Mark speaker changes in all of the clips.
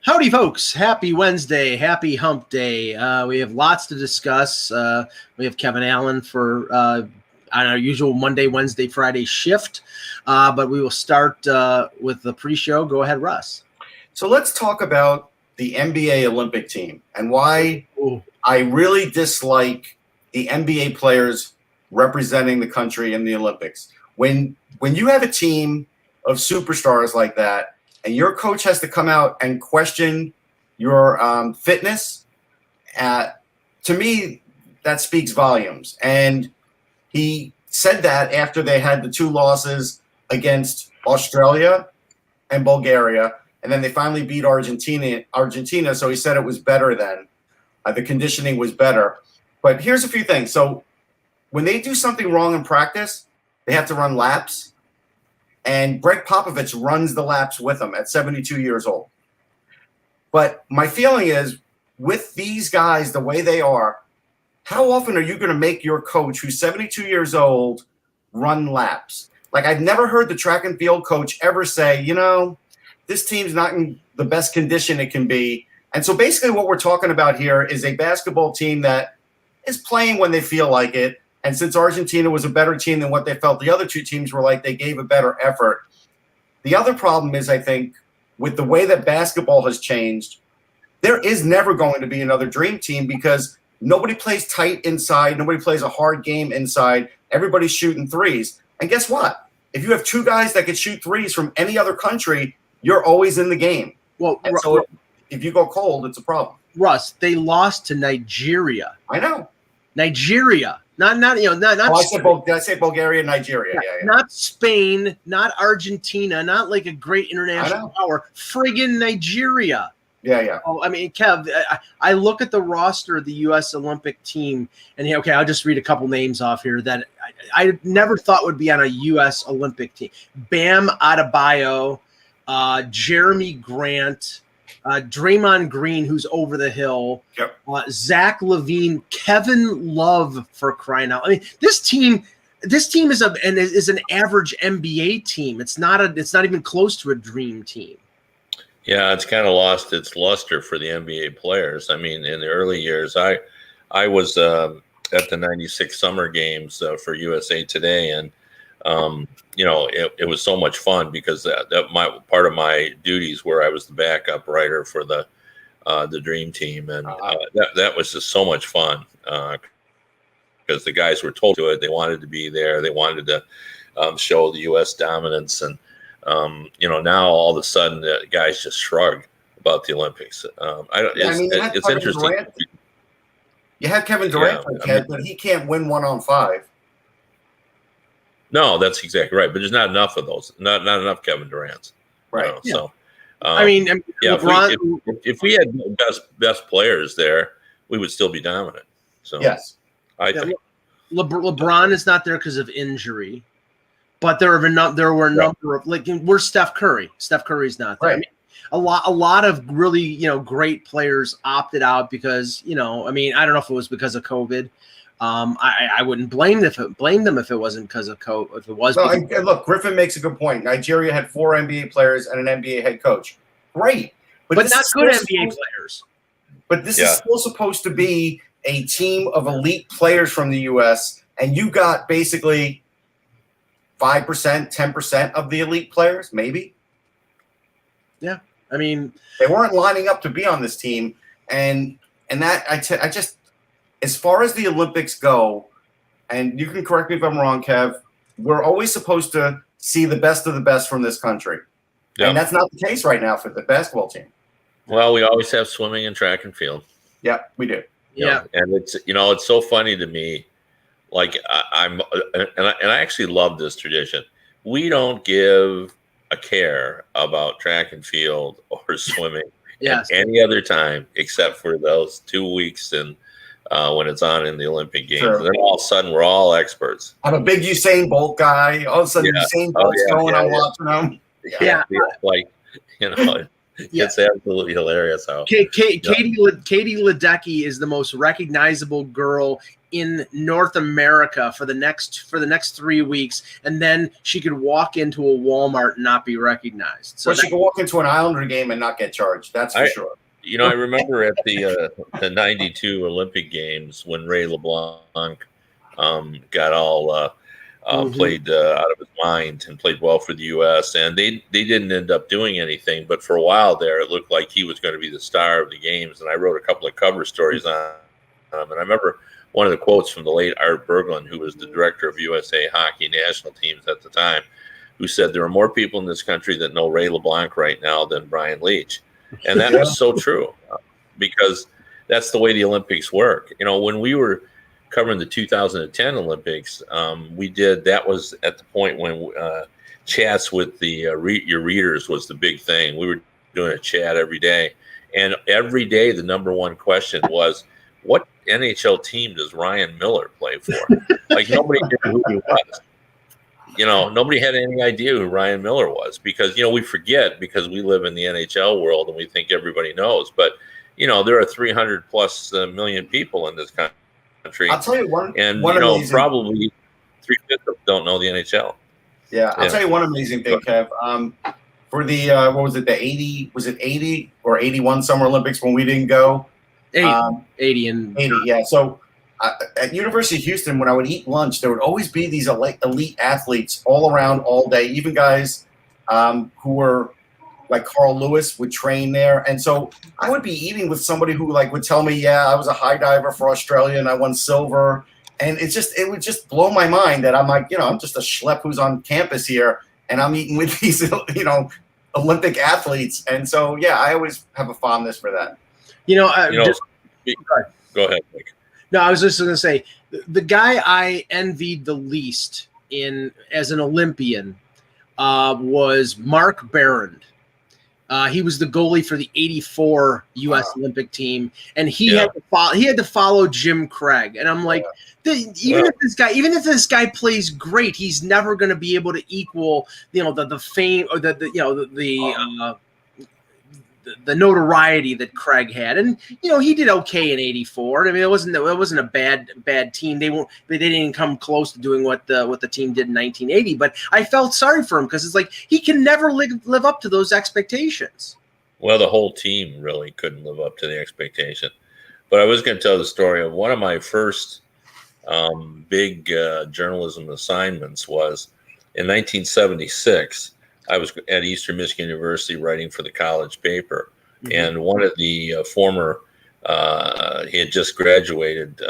Speaker 1: Howdy, folks. Happy Wednesday. Happy hump day. We have lots to discuss. We have Kevin Allen for on our usual Monday, Wednesday, Friday shift. But we will start with the pre-show. Go ahead, Russ.
Speaker 2: So let's talk about the NBA Olympic team and why I really dislike the NBA players representing the country in the Olympics. When you have a team of superstars like that, and your coach has to come out and question your fitness, to me, that speaks volumes. And he said that after they had the two losses against Australia and Bulgaria, and then they finally beat Argentina. So he said it was better then. The conditioning was better. But here's a few things. So when they do something wrong in practice, they have to run laps. And Greg Popovich runs the laps with them at 72 years old. But my feeling is, with these guys the way they are, how often are you going to make your coach, who's 72 years old, run laps? Like, I've never heard the track and field coach ever say, this team's not in the best condition it can be. And so basically what we're talking about here is a basketball team that is playing when they feel like it. And since Argentina was a better team than what they felt the other two teams were like, they gave a better effort. The other problem is, I think, with the way that basketball has changed, there is never going to be another dream team because nobody plays tight inside. Nobody plays a hard game inside. Everybody's shooting threes. And guess what? If you have two guys that can shoot threes from any other country, you're always in the game. Well, and so if you go cold, it's a problem.
Speaker 1: Russ, they lost to Nigeria.
Speaker 2: I know.
Speaker 1: Nigeria. Not
Speaker 2: did I say Bulgaria and Nigeria? Yeah.
Speaker 1: Not Spain, not Argentina, not like a great international power. Friggin' Nigeria.
Speaker 2: Yeah.
Speaker 1: Oh, I mean, Kev, I look at the roster of the U.S. Olympic team, and I'll just read a couple names off here that I never thought would be on a U.S. Olympic team. Bam Adebayo, Jeremy Grant, Draymond Green, who's over the hill,
Speaker 2: yep.
Speaker 1: Zach LaVine, Kevin Love, for crying out! I mean, this team is an average NBA team. It's not even close to a dream team.
Speaker 3: Yeah, it's kind of lost its luster for the NBA players. I mean, in the early years, I was at the '96 Summer Games for USA Today, and it was so much fun because that part of my duties where I was the backup writer for the Dream Team, and that was just so much fun because the guys were told to it. They wanted to be there. They wanted to show the U.S. dominance, and now all of a sudden the guys just shrug about the Olympics. It's interesting.
Speaker 2: Durant. You have Kevin Durant, but he can't win 1-on-5.
Speaker 3: No, that's exactly right. But there's not enough of those. Not enough Kevin Durants.
Speaker 2: Right.
Speaker 1: Yeah.
Speaker 3: So,
Speaker 1: LeBron,
Speaker 3: if we had best players there, we would still be dominant. So
Speaker 2: yes,
Speaker 3: I think
Speaker 1: LeBron is not there because of injury, but there were a number of where's Steph Curry? Steph Curry's not there.
Speaker 2: Right.
Speaker 1: I mean, a lot of really great players opted out because I don't know if it was because of COVID. I wouldn't blame them if it wasn't because of COVID. If it was,
Speaker 2: look, Griffin makes a good point. Nigeria had 4 NBA players and an NBA head coach. Great,
Speaker 1: but not good NBA players.
Speaker 2: But this is still supposed to be a team of elite players from the U.S., and you got basically 5%, 10% of the elite players, maybe.
Speaker 1: Yeah, I mean,
Speaker 2: they weren't lining up to be on this team, and that I just. As far as the Olympics go, and you can correct me if I'm wrong, Kev, we're always supposed to see the best of the best from this country. Yep. And that's not the case right now for the basketball team.
Speaker 3: Well, we always have swimming and track and field.
Speaker 2: Yeah, we do.
Speaker 1: Yeah.
Speaker 3: And it's so funny to me. Like I actually love this tradition. We don't give a care about track and field or swimming at any other time except for those 2 weeks and when it's on in the Olympic Games. Sure. And then all of a sudden we're all experts.
Speaker 2: I'm a big Usain Bolt guy. All of a sudden Usain Bolt's going, I'm watching him.
Speaker 3: Yeah. Like,
Speaker 1: Yeah.
Speaker 3: It's absolutely hilarious how
Speaker 1: Katie Ledecky is the most recognizable girl in North America for the next 3 weeks, and then she could walk into a Walmart and not be recognized. So
Speaker 2: well, she could walk into an Islander game and not get charged. That's for sure.
Speaker 3: I remember at the '92 Olympic Games when Ray LeBlanc got all played out of his mind and played well for the U.S. And they didn't end up doing anything, but for a while there, it looked like he was going to be the star of the games. And I wrote a couple of cover stories on him. And I remember one of the quotes from the late Art Berglund, who was the director of USA hockey national teams at the time, who said there are more people in this country that know Ray LeBlanc right now than Brian Leach. And that was so true, because that's the way the Olympics work. When we were covering the 2010 Olympics, that was at the point when chats with your readers was the big thing. We were doing a chat every day, and every day the number one question was, what NHL team does Ryan Miller play for? Like, nobody knew who he was. Nobody had any idea who Ryan Miller was, because we forget, because we live in the NHL world and we think everybody knows, but there are 300 plus million people in this country.
Speaker 2: I'll tell you one amazing,
Speaker 3: probably 3/5 don't know the NHL.
Speaker 2: Yeah, I'll tell you one amazing thing, Kev. For the what was it, the 80 or 81 Summer Olympics when we didn't go?
Speaker 1: 80,
Speaker 2: yeah. So at University of Houston, when I would eat lunch, there would always be these elite athletes all around all day, even guys who were like Carl Lewis would train there. And so I would be eating with somebody who would tell me, yeah, I was a high diver for Australia and I won silver. And it would just blow my mind that I'm like, I'm just a schlep who's on campus here and I'm eating with these, Olympic athletes. And so, yeah, I always have a fondness for that.
Speaker 3: Go ahead, Mike.
Speaker 1: No, I was just going to say, the guy I envied the least as an Olympian was Mark Barron. He was the goalie for the '84 U.S. Olympic team, and he had to follow Jim Craig. And I'm like, even if this guy plays great, he's never going to be able to equal the fame or the notoriety that Craig had. And he did okay in '84. I mean, it wasn't a bad team. They didn't come close to doing what the team did in 1980. But I felt sorry for him, because it's like he can never live up to those expectations.
Speaker 3: Well, the whole team really couldn't live up to the expectation. But I was going to tell the story of one of my first big journalism assignments was in 1976. I was at Eastern Michigan University writing for the college paper, and one of the former, he had just graduated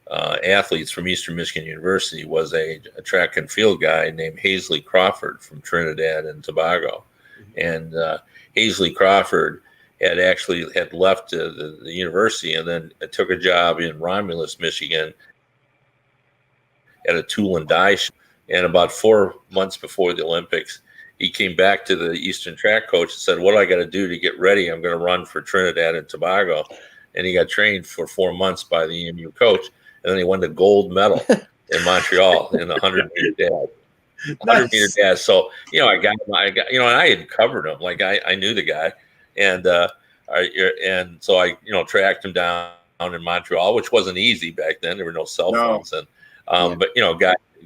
Speaker 3: athletes from Eastern Michigan University was a track and field guy named Hazley Crawford from Trinidad and Tobago. And Hazley Crawford had left the university and then took a job in Romulus, Michigan at a tool and die shop. And about 4 months before the Olympics, he came back to the Eastern track coach and said, what do I got to do to get ready? I'm going to run for Trinidad and Tobago. And he got trained for 4 months by the EMU coach. And then he won the gold medal in Montreal in the 100-meter dash. 100-meter dash. So, I got, and I had covered him. Like, I knew the guy. And so I, tracked him down in Montreal, which wasn't easy back then. There were no cell phones. And, but,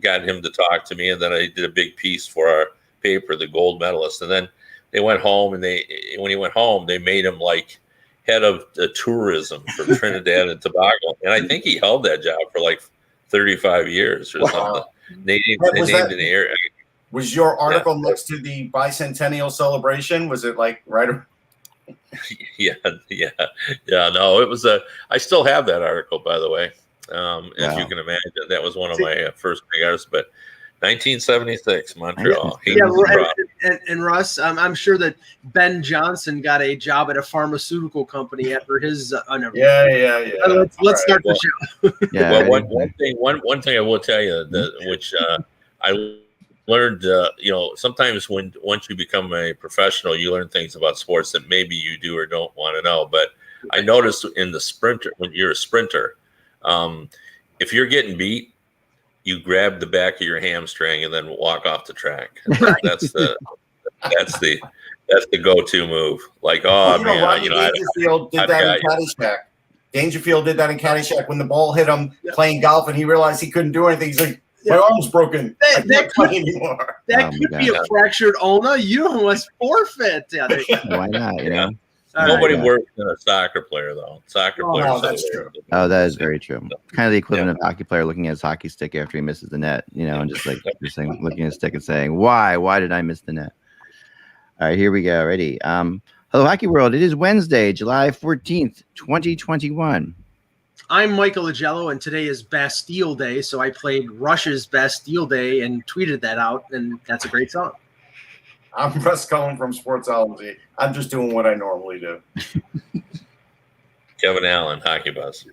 Speaker 3: got him to talk to me. And then I did a big piece for our paper, the gold medalist. And then they went home, and when he went home, they made him like head of the tourism for Trinidad and Tobago. And I think he held that job for like 35 years or something. They named an area.
Speaker 2: Was your article next to the bicentennial celebration? Was it like right?
Speaker 3: Yeah. No, it was I still have that article, by the way. As you can imagine, that was one of my first big articles. But 1976, Montreal.
Speaker 1: And Russ, I'm sure that Ben Johnson got a job at a pharmaceutical company after his. Let's start the show.
Speaker 3: Well, one thing I will tell you which I learned. Sometimes once you become a professional, you learn things about sports that maybe you do or don't want to know. But I noticed in the sprinter, when you're a sprinter, if you're getting beat, you grab the back of your hamstring and then walk off the track. That's the That's the go-to move. Like, oh man,
Speaker 2: Rodney Dangerfield did that in Caddyshack. Dangerfield did that in Caddyshack when the ball hit him playing golf, and he realized he couldn't do anything. He's like, my arm's broken. I can't play anymore.
Speaker 1: That could be a fractured ulna. You must forfeit. Yeah,
Speaker 4: why not?
Speaker 3: Nobody works than a soccer player, though. Soccer players.
Speaker 2: No, that's true.
Speaker 4: Oh, that is very true. Kind of the equivalent of a hockey player looking at his hockey stick after he misses the net, and just looking at his stick and saying, "Why? Why did I miss the net?" All right, here we go. Ready? Hello, Hockey World. It is Wednesday, July 14th, 2021.
Speaker 1: I'm Michael Agello, and today is Bastille Day, so I played Rush's Bastille Day and tweeted that out, and that's a great song.
Speaker 2: I'm Russ Cullen from Sportsology. I'm just doing what I normally do.
Speaker 3: Kevin Allen, Hockey Buzz.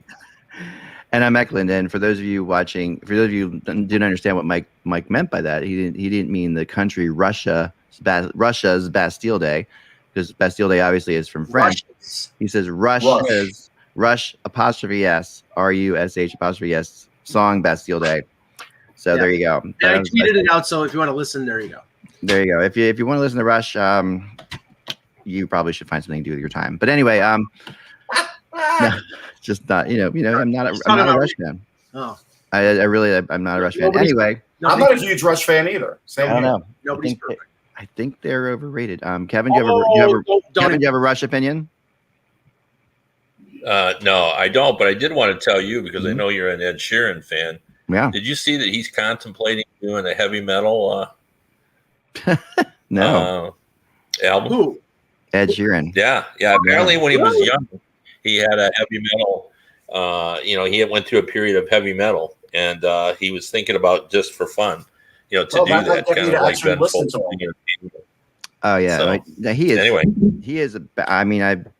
Speaker 4: And I'm Eklund. And for those of you watching, for those of you who didn't understand what Mike meant by that, he didn't mean the country Russia's Bastille Day, because Bastille Day obviously is from French. He says Rush apostrophe S, RUSH apostrophe S song Bastille Day. So there you go.
Speaker 1: And I tweeted it out, so if you want to listen, there you go.
Speaker 4: There you go. If you want to listen to Rush, you probably should find something to do with your time. But anyway, no, just not. I'm not a Rush fan. Oh, I'm not a Rush fan. Anyway,
Speaker 2: I'm not a huge Rush fan either.
Speaker 4: I don't know.
Speaker 1: Nobody's perfect.
Speaker 4: I think they're overrated. Kevin, do you have a Rush opinion?
Speaker 3: No, I don't. But I did want to tell you, because I know you're an Ed Sheeran fan.
Speaker 4: Yeah.
Speaker 3: Did you see that he's contemplating doing a heavy metal?
Speaker 4: No.
Speaker 3: Album?
Speaker 1: Who?
Speaker 4: Ed Sheeran.
Speaker 3: Yeah. Apparently, when he was young, he had a heavy metal. He went through a period of heavy metal, and he was thinking about, just for fun, to do that, kind of like Ben Folds.
Speaker 4: Oh yeah,
Speaker 3: so,
Speaker 4: he is.
Speaker 3: Anyway,
Speaker 4: he is. I've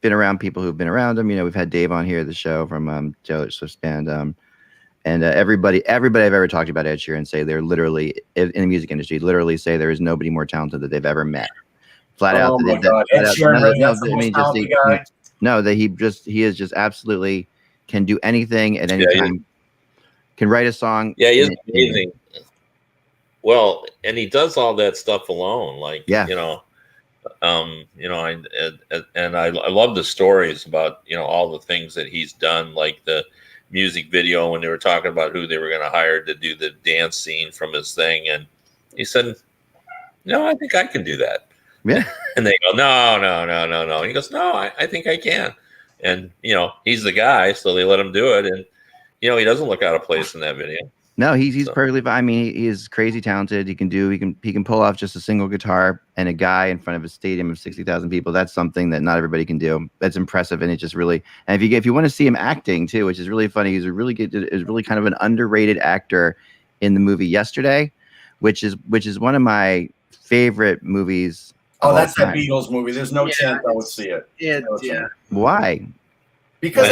Speaker 4: been around people who've been around him. We've had Dave on here at the show from Taylor Swift's band. And everybody I've ever talked about Ed Sheeran say they're literally in the music industry. Literally say there is nobody more talented that they've ever met. Flat out.
Speaker 2: Oh my God, Ed Sheeran,
Speaker 4: he is just absolutely can do anything at any time. Can write a song.
Speaker 3: Yeah, he is amazing. Well, and he does all that stuff alone. And I love the stories about all the things that he's done, like the music video when they were talking about who they were going to hire to do the dance scene from his thing, and he said, "No, I think I can do that."
Speaker 4: Yeah,
Speaker 3: and they go, "No." And he goes, "No, I think I can." And he's the guy, so they let him do it, and he doesn't look out of place in that video.
Speaker 4: No, he's perfectly fine. He is crazy talented. He can pull off just a single guitar and a guy in front of a stadium of 60,000 people. That's something that not everybody can do. That's impressive, and it just really. And if you want to see him acting too, which is really funny, he's really kind of an underrated actor in the movie Yesterday, which is one of my favorite movies.
Speaker 2: Oh, that's that Beatles movie. There's no chance I would see it.
Speaker 1: Yeah.
Speaker 4: Why?
Speaker 2: Because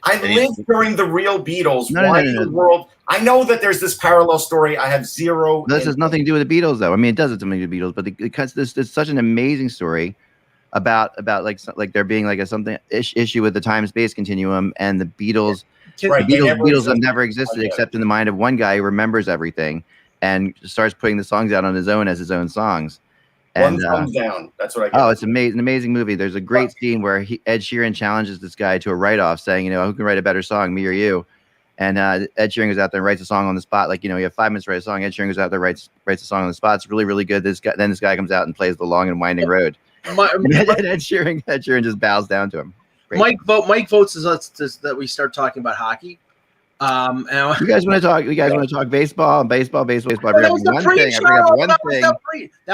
Speaker 2: I lived during the real Beatles. Why in the world? I know that there's this parallel story. I have zero.
Speaker 4: This has nothing to do with the Beatles, though. It does have something to do with the Beatles, but because there's such an amazing story about like there being like a something issue with the time-space continuum, and the Beatles.
Speaker 2: Right,
Speaker 4: the Beatles have never existed except in the mind of one guy who remembers everything and starts putting the songs out on his own as his own songs.
Speaker 2: And, one thumbs down. That's what I get.
Speaker 4: Oh, it's an amazing movie. There's a great scene where Ed Sheeran challenges this guy to a write-off, saying, who can write a better song, me or you? And Ed Sheeran goes out there and writes a song on the spot. Like, you have 5 minutes to write a song. Ed Sheeran goes out there, writes a song on the spot. It's really, really good. This guy comes out and plays the long and winding road. Ed Sheeran just bows down to him.
Speaker 1: Great. Mike votes that we start talking about hockey.
Speaker 4: You guys want to talk? You guys want to talk baseball? Baseball.
Speaker 1: That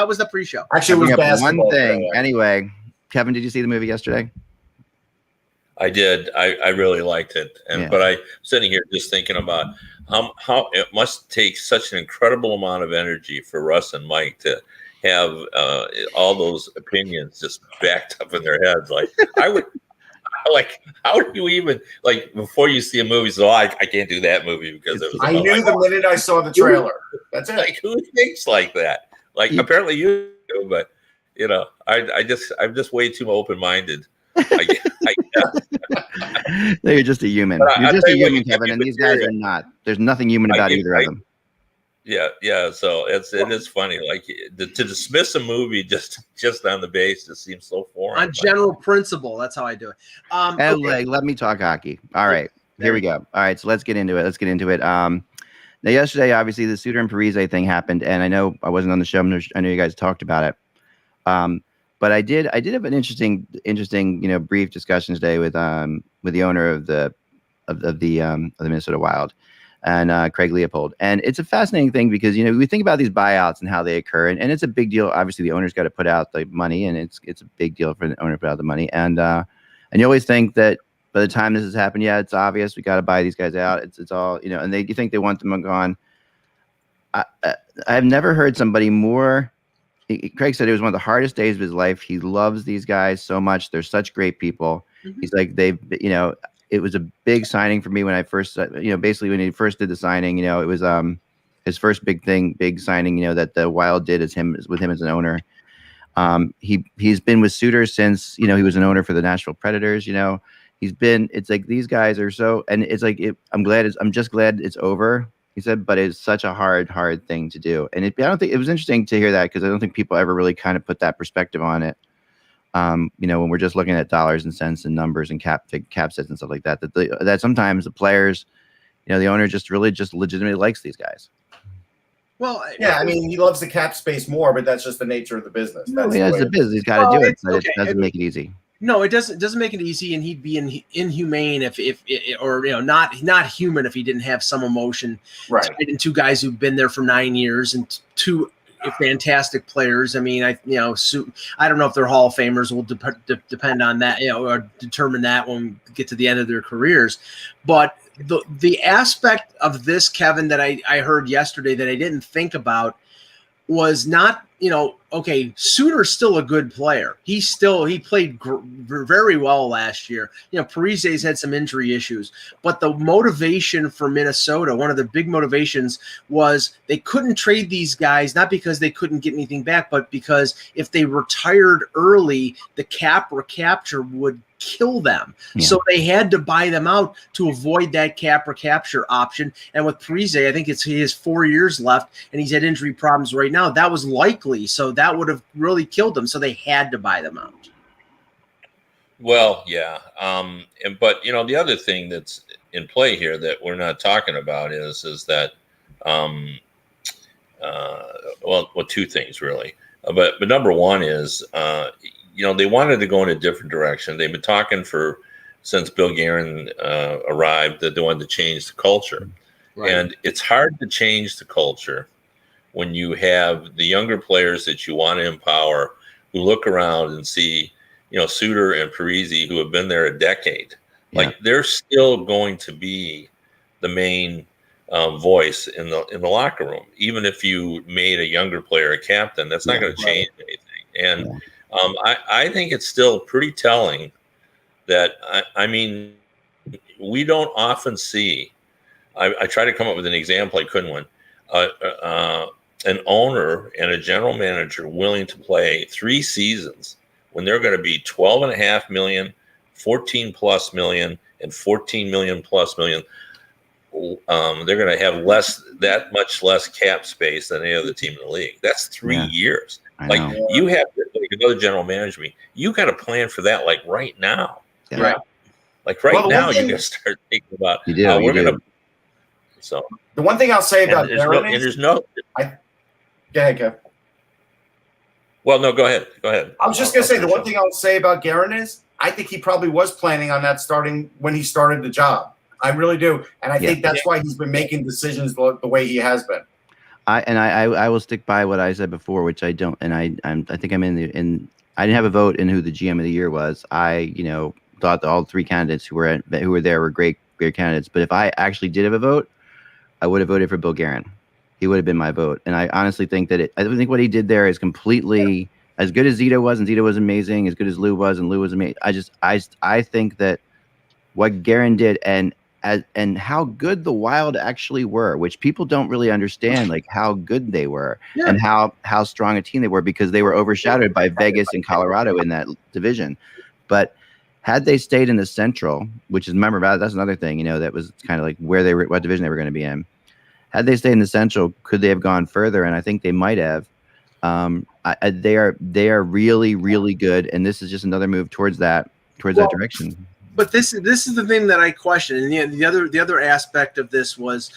Speaker 1: was the pre-show.
Speaker 2: Actually, it was basketball.
Speaker 4: One thing. Anyway, Kevin, did you see the movie yesterday?
Speaker 3: I did. I really liked it, but I'm sitting here just thinking about how it must take such an incredible amount of energy for Russ and Mike to have all those opinions just backed up in their heads. Like I would. Like, how do you even before you see a movie? So I can't do that movie because it was.
Speaker 2: I knew the minute I saw the trailer. That's it.
Speaker 3: Like, who thinks like that? Like, apparently you do, but I'm just way too open-minded.
Speaker 4: No, you're just a human. You're just a human, Kevin, and these guys are not. There's nothing human about either of them.
Speaker 3: Yeah. So it is funny. Like to dismiss a movie just on the base just seems so foreign.
Speaker 1: On general principle, that's how I do it.
Speaker 4: Okay. Let me talk hockey. All right, here we go. All right, so let's get into it. Now, yesterday, obviously, the Suter and Parise thing happened, and I know I wasn't on the show. I know you guys talked about it, but I did have an interesting, brief discussion today with the owner of the Minnesota Wild, and Craig Leopold. And it's a fascinating thing because we think about these buyouts and how they occur, and it's a big deal. Obviously, the owner's got to put out the money, and it's a big deal for the owner to put out the money. And you always think that by the time this has happened, yeah, it's obvious we got to buy these guys out. It's all and you think they want them gone. I've never heard somebody more. Craig said it was one of the hardest days of his life. He loves these guys so much. They're such great people. Mm-hmm. He's like it was a big signing for me when I first, basically when he first did the signing, it was his first big signing, that the Wild did with him as an owner. He's been with Suter since, he was an owner for the Nashville Predators, it's like these guys are so, and it's like, I'm just glad it's over, he said, but it's such a hard thing to do. And I don't think it was interesting to hear that because I don't think people ever really kind of put that perspective on it. When we're just looking at dollars and cents and numbers and cap sets and stuff like that, that sometimes the players, the owner just legitimately likes these guys.
Speaker 1: Well,
Speaker 2: yeah, I mean, he loves the cap space more, but that's just the nature of the business. That's
Speaker 4: the business. He's got to do it, but it doesn't make it easy.
Speaker 1: No, it doesn't make it easy, and he'd be inhumane if not human if he didn't have some emotion.
Speaker 2: Right.
Speaker 1: And two guys who've been there for 9 years and two fantastic players. I mean, I don't know if they're Hall of Famers. Will depend on that, or determine that when we get to the end of their careers. But the aspect of this, Kevin, that I heard yesterday that I didn't think about was not, okay, Suter's still a good player. He played very well last year. Parise's had some injury issues, but the motivation for Minnesota, one of the big motivations was they couldn't trade these guys, not because they couldn't get anything back, but because if they retired early, the cap recapture would kill them. Yeah. So they had to buy them out to avoid that cap recapture option. And with Parise, I think he has 4 years left and he's had injury problems right now. That was likely. So that would have really killed them. So they had to buy them out.
Speaker 3: Well, yeah. But the other thing that's in play here that we're not talking about is that, two things really. But number one is, they wanted to go in a different direction. They've been talking since Bill Guerin arrived that they wanted to change the culture. Right. And it's hard to change the culture when you have the younger players that you want to empower who look around and see, Suter and Parise who have been there a decade. Yeah. Like they're still going to be the main voice in the locker room. Even if you made a younger player a captain, that's not going to change anything. And I think it's still pretty telling that, we don't often see, I try to come up with an example, I couldn't one, an owner and a general manager willing to play 3 seasons when they're going to be $12.5 million, $14+ million, and $14+ million. They're going to have that much less cap space than any other team in the league. That's 3 years. Like you have another general manager, you got to plan for that like right now.
Speaker 2: Yeah. Right.
Speaker 3: Like now, you got to start thinking about how we're going to. So
Speaker 2: the one thing I'll say about
Speaker 3: Go ahead,
Speaker 2: Kev.
Speaker 3: Well, no, go ahead.
Speaker 2: I was just going to say the one thing I'll say about Guerin is I think he probably was planning on that starting when he started the job. I really do, and I think that's why he's been making decisions the way he has been.
Speaker 4: I will stick by what I said before, which I don't, and I think I'm in. I didn't have a vote in who the GM of the year was. I thought that all 3 candidates who were there were great candidates. But if I actually did have a vote, I would have voted for Bill Guerin. He would have been my vote. And I honestly think that I think what he did there is completely as good as Zito was, and Zito was amazing. As good as Lou was, and Lou was amazing. I think that what Guerin did and how good the Wild actually were, which people don't really understand, like how good they were and how strong a team they were because they were overshadowed by Vegas and Colorado in that division. But had they stayed in the Central, which is remember that's another thing, that was kind of like where they were, what division they were going to be in. had they stayed in the Central, could they have gone further? And I think they might have. They are really, really good, and this is just another move towards that direction.
Speaker 1: But this is the thing that I question, and the other aspect of this was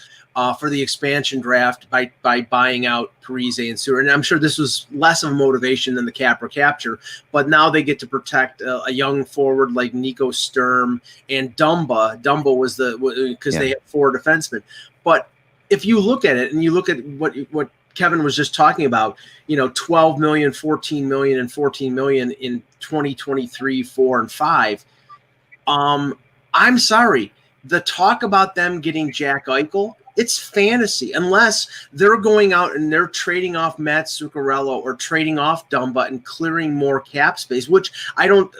Speaker 1: for the expansion draft by buying out Parise and Suter, and I'm sure this was less of a motivation than the cap or capture, but now they get to protect a young forward like Nico Sturm and Dumba. Dumba was because they had 4 defensemen, but if you look at it and you look at what Kevin was just talking about, 12 million, 14 million, and 14 million in 2023, 4, and 5. I'm sorry. The talk about them getting Jack Eichel, it's fantasy unless they're going out and they're trading off Matt Zuccarello or trading off Dumba and clearing more cap space, which I don't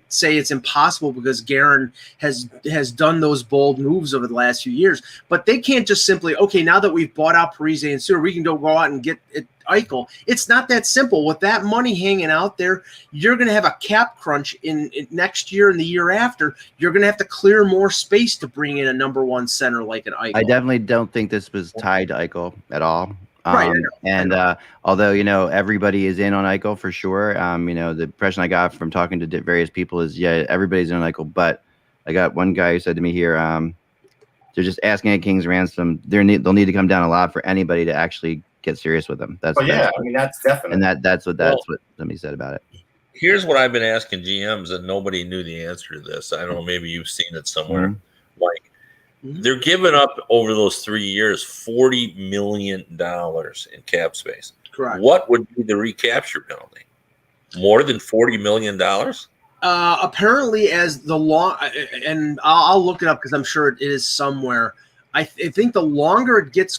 Speaker 1: say it's impossible because Guerin has done those bold moves over the last few years, but they can't just simply, okay, now that we've bought out Parise and Suter, we can go out and get it. Eichel. It's not that simple. With that money hanging out there, you're going to have a cap crunch in next year and the year after. You're going to have to clear more space to bring in a number 1 center like an Eichel.
Speaker 4: I definitely don't think this was tied to Eichel at all.
Speaker 1: Right.
Speaker 4: Although, everybody is in on Eichel for sure. The impression I got from talking to various people is, yeah, everybody's in on Eichel. But I got one guy who said to me here, they're just asking a king's ransom. They'll need to come down a lot for anybody to actually get serious with them. That's
Speaker 2: definitely.
Speaker 4: And that's what somebody said about it.
Speaker 3: Here's what I've been asking GMs, and nobody knew the answer to this. I don't know, maybe you've seen it somewhere.
Speaker 4: Mm-hmm.
Speaker 3: They're giving up over those 3 years $40 million in cap space.
Speaker 1: Correct.
Speaker 3: What would be the recapture penalty? More than $40 million?
Speaker 1: Apparently, as the long, and I'll look it up because I'm sure it is somewhere. I think the longer it gets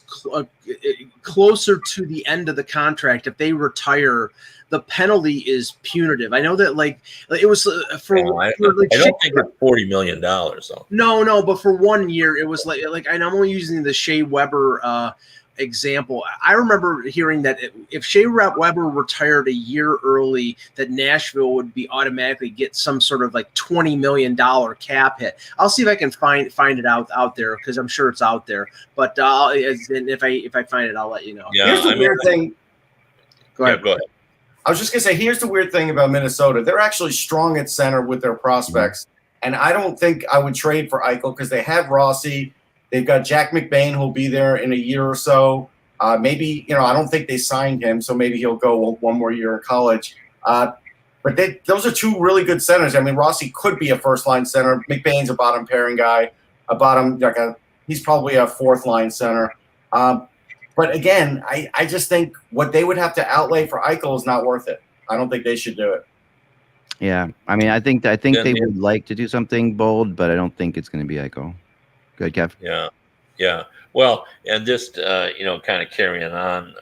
Speaker 1: closer to the end of the contract, if they retire, the penalty is punitive. I know that it was
Speaker 3: I don't think it's $40 million though.
Speaker 1: No, but for 1 year it was like and I'm only using the Shea Weber example. I remember hearing that if Shea Weber retired a year early, that Nashville would be automatically get some sort of $20 million cap hit. I'll see if I can find it out there because I'm sure it's out there. But if I find it, I'll let you know.
Speaker 2: Yeah, here's the weird thing.
Speaker 1: Go ahead.
Speaker 2: I was just gonna say, here's the weird thing about Minnesota. They're actually strong at center with their prospects, and I don't think I would trade for Eichel because they have Rossi. They've got Jack McBain who'll be there in a year or so. Maybe, I don't think they signed him, so maybe he'll go 1 more year in college. But those are 2 really good centers. I mean, Rossi could be a first-line center. McBain's a bottom pairing guy, he's probably a 4th-line center. But again, I just think what they would have to outlay for Eichel is not worth it. I don't think they should do it.
Speaker 4: Yeah, I mean, I think they would like to do something bold, but I don't think it's going to be Eichel. Good, Kev.
Speaker 3: Yeah. Well, and just kind of carrying on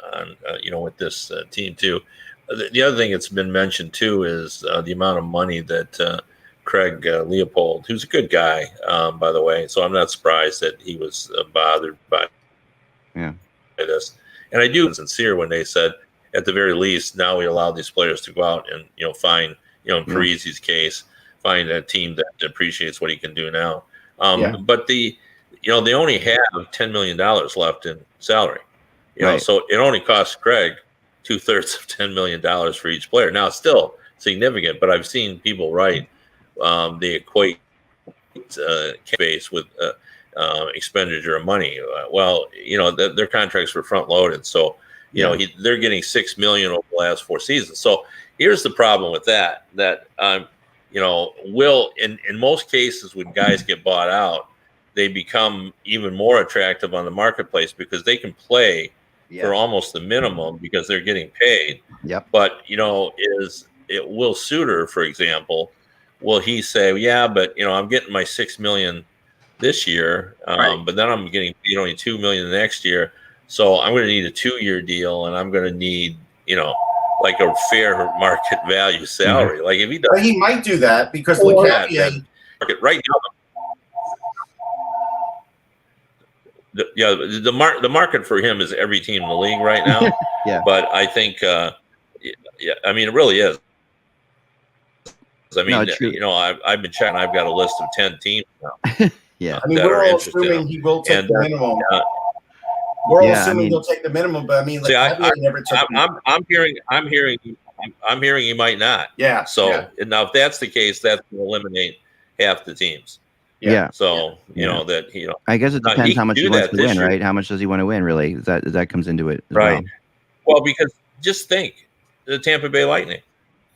Speaker 3: with this team too. The other thing that's been mentioned too is the amount of money that Craig Leopold, who's a good guy, by the way. So I'm not surprised that he was bothered by this. And I do sincere when they said, at the very least, now we allow these players to go out and find in Parise's case, find a team that appreciates what he can do now. But they only have $10 million left in salary. So it only costs Craig 2/3 of $10 million for each player. Now it's still significant, but I've seen people write they equate base with expenditure of money. Their contracts were front loaded, so they're getting $6 million over the last 4 seasons. So here's the problem with that. Will in most cases when guys get bought out, they become even more attractive on the marketplace because they can play for almost the minimum because they're getting paid.
Speaker 4: Yep.
Speaker 3: But Will Suter, for example, will he say, but I'm getting my $6 million this year, but then I'm getting only $2 million the next year, so I'm going to need a 2-year deal, and I'm going to need like a fair market value salary.
Speaker 2: Mm-hmm.
Speaker 3: Like if he does,
Speaker 2: he might do that because
Speaker 3: right now. The market for him is every team in the league right now. But I think, it really is. I mean, I've been checking. I've got a list of 10 teams now.
Speaker 2: We're all assuming he will take the minimum. we're all assuming they'll take the minimum, but I mean, like, never took.
Speaker 3: I'm hearing he might not.
Speaker 2: Yeah.
Speaker 3: So now, if that's the case, that's going to eliminate half the teams.
Speaker 4: Yeah.
Speaker 3: So
Speaker 4: I guess it depends how much he wants to win, right? How much does he want to win? Really, that comes into it,
Speaker 3: right? Well, because just think the Tampa Bay Lightning.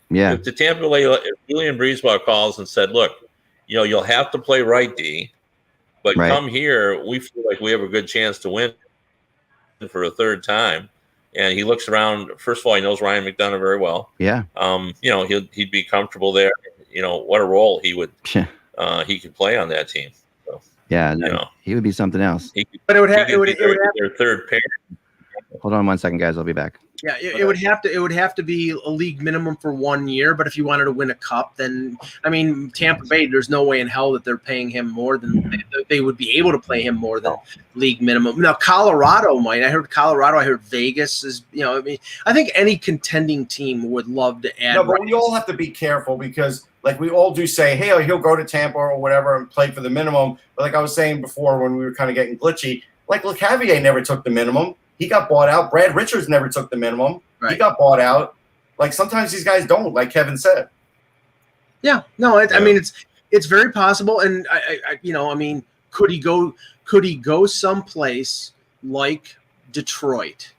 Speaker 4: Yeah.
Speaker 3: If the Tampa Bay, if Julian Breezeball calls and said, "Look, you'll have to play right D, but come here, we feel like we have a good chance to win for a third time." And he looks around. First of all, he knows Ryan McDonough very well.
Speaker 4: Yeah.
Speaker 3: He'd be comfortable there. What a role he would he could play on that team. So,
Speaker 4: he would be something else.
Speaker 1: But it would have
Speaker 3: their third pair.
Speaker 4: Hold on 1 second, guys. I'll be back.
Speaker 1: Yeah, it would have to be a league minimum for 1 year. But if you wanted to win a cup, then I mean, Tampa Bay, there's no way in hell that they're paying him more than they would be able to pay him more than league minimum. Now, Colorado might. I heard Colorado. I heard Vegas is. I mean, I think any contending team would love to add.
Speaker 2: No, but we all have to be careful because, like, we all do say, "Hey, he'll go to Tampa or whatever and play for the minimum." But like I was saying before, when we were kind of getting glitchy, like LeCavier never took the minimum. He got bought out. Brad Richards never took the minimum. Right. He got bought out. Like, sometimes these guys don't, like Kevin said.
Speaker 1: Yeah, no, I mean, it's very possible. And I mean, could he go someplace like Detroit,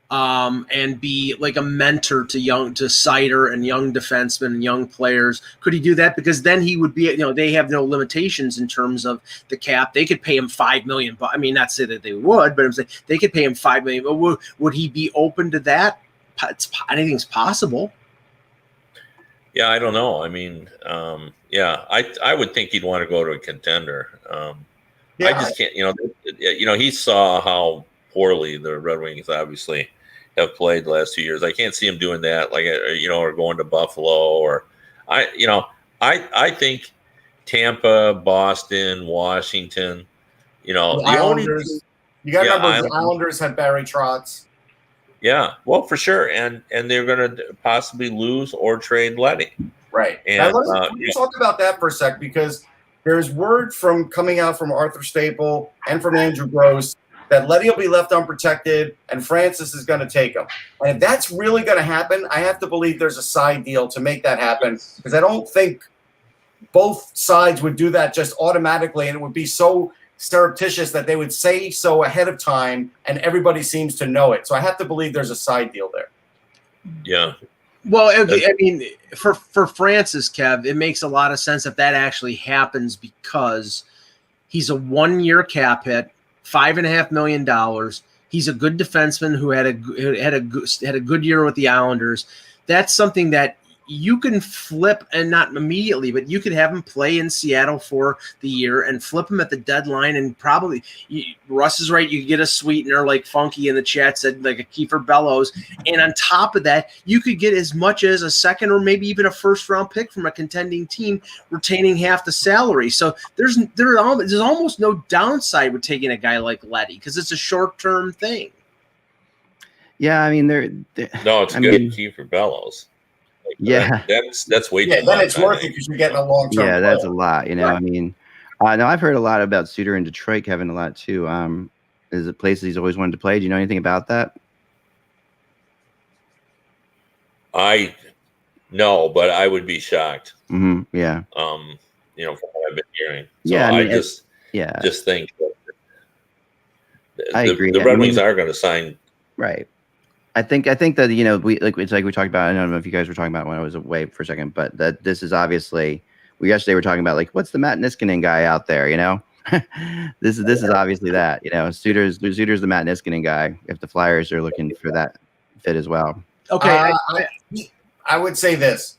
Speaker 1: and be like a mentor to Sider and young defensemen and young players? Could he do that? Because then he would be, they have no limitations in terms of the cap. They could pay him $5 million. But I mean, not say that they would, but I'm saying they could pay him $5 million. But would he be open to that? Anything's possible.
Speaker 3: Yeah, I don't know. I mean, I would think he'd want to go to a contender. I just can't. He saw how poorly the Red Wings obviously have played the last 2 years. I can't see him doing that, or going to Buffalo, or I think Tampa, Boston, Washington, the
Speaker 2: Islanders. You got to remember the Islanders had Barry Trotz.
Speaker 3: Yeah, well, for sure, and they're going to possibly lose or trade Leddy.
Speaker 2: Right.
Speaker 3: And
Speaker 2: let's talk about that for a sec, because there's word coming out from Arthur Staple and from Andrew Gross that Leddy will be left unprotected and Francis is going to take him. And if that's really going to happen, I have to believe there's a side deal to make that happen, because I don't think both sides would do that just automatically, and it would be so surreptitious that they would say so ahead of time and everybody seems to know it. So I have to believe there's a side deal there.
Speaker 3: Yeah.
Speaker 1: Well, I mean, for Francis, Kev, it makes a lot of sense if that actually happens, because he's a 1 year cap hit, $5.5 million. He's a good defenseman who had a good year with the Islanders. That's something that you can flip, and not immediately, but you could have him play in Seattle for the year and flip him at the deadline. And probably Russ is right. You could get a sweetener, like Funky in the chat said, like a Kiefer Bellows. And on top of that, you could get as much as a second or maybe even a first round pick from a contending team, retaining half the salary. So there's almost no downside with taking a guy like Leddy, because it's a short-term thing.
Speaker 4: Yeah. I mean,
Speaker 3: no, it's good Kiefer Bellows. That's way too much.
Speaker 2: Then it's worth it because you're getting a long-term.
Speaker 4: Yeah, that's a lot. Right. I mean, now I've heard a lot about Suter in Detroit, Kevin, a lot too. Is it places he's always wanted to play? Do you know anything about that?
Speaker 3: No, but I would be shocked.
Speaker 4: Mm-hmm. Yeah.
Speaker 3: From what I've been hearing. So
Speaker 4: yeah,
Speaker 3: I just think that
Speaker 4: I agree.
Speaker 3: The Red Wings are going to sign.
Speaker 4: Right. I think that we talked about. I don't know if you guys were talking about it when I was away for a second, but that this is obviously. Yesterday we're talking about what's the Matt Niskanen guy out there? This is obviously that. Suter's the Matt Niskanen guy. If the Flyers are looking for that fit as well.
Speaker 1: Okay,
Speaker 2: I would say this.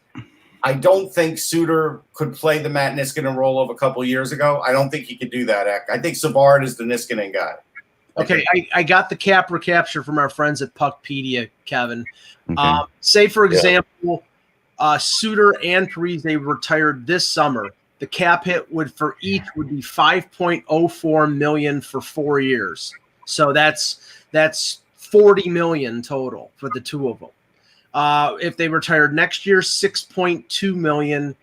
Speaker 2: I don't think Suter could play the Matt Niskanen role of a couple years ago. I don't think he could do that. I think Savard is the Niskanen guy.
Speaker 1: Okay, I got the cap recapture from our friends at Puckpedia, Kevin.
Speaker 4: Okay.
Speaker 1: Say, for example, Suter and Parise retired this summer. The cap hit would be $5.04 million for 4 years. So that's $40 million total for the two of them. If they retired next year, $6.2 million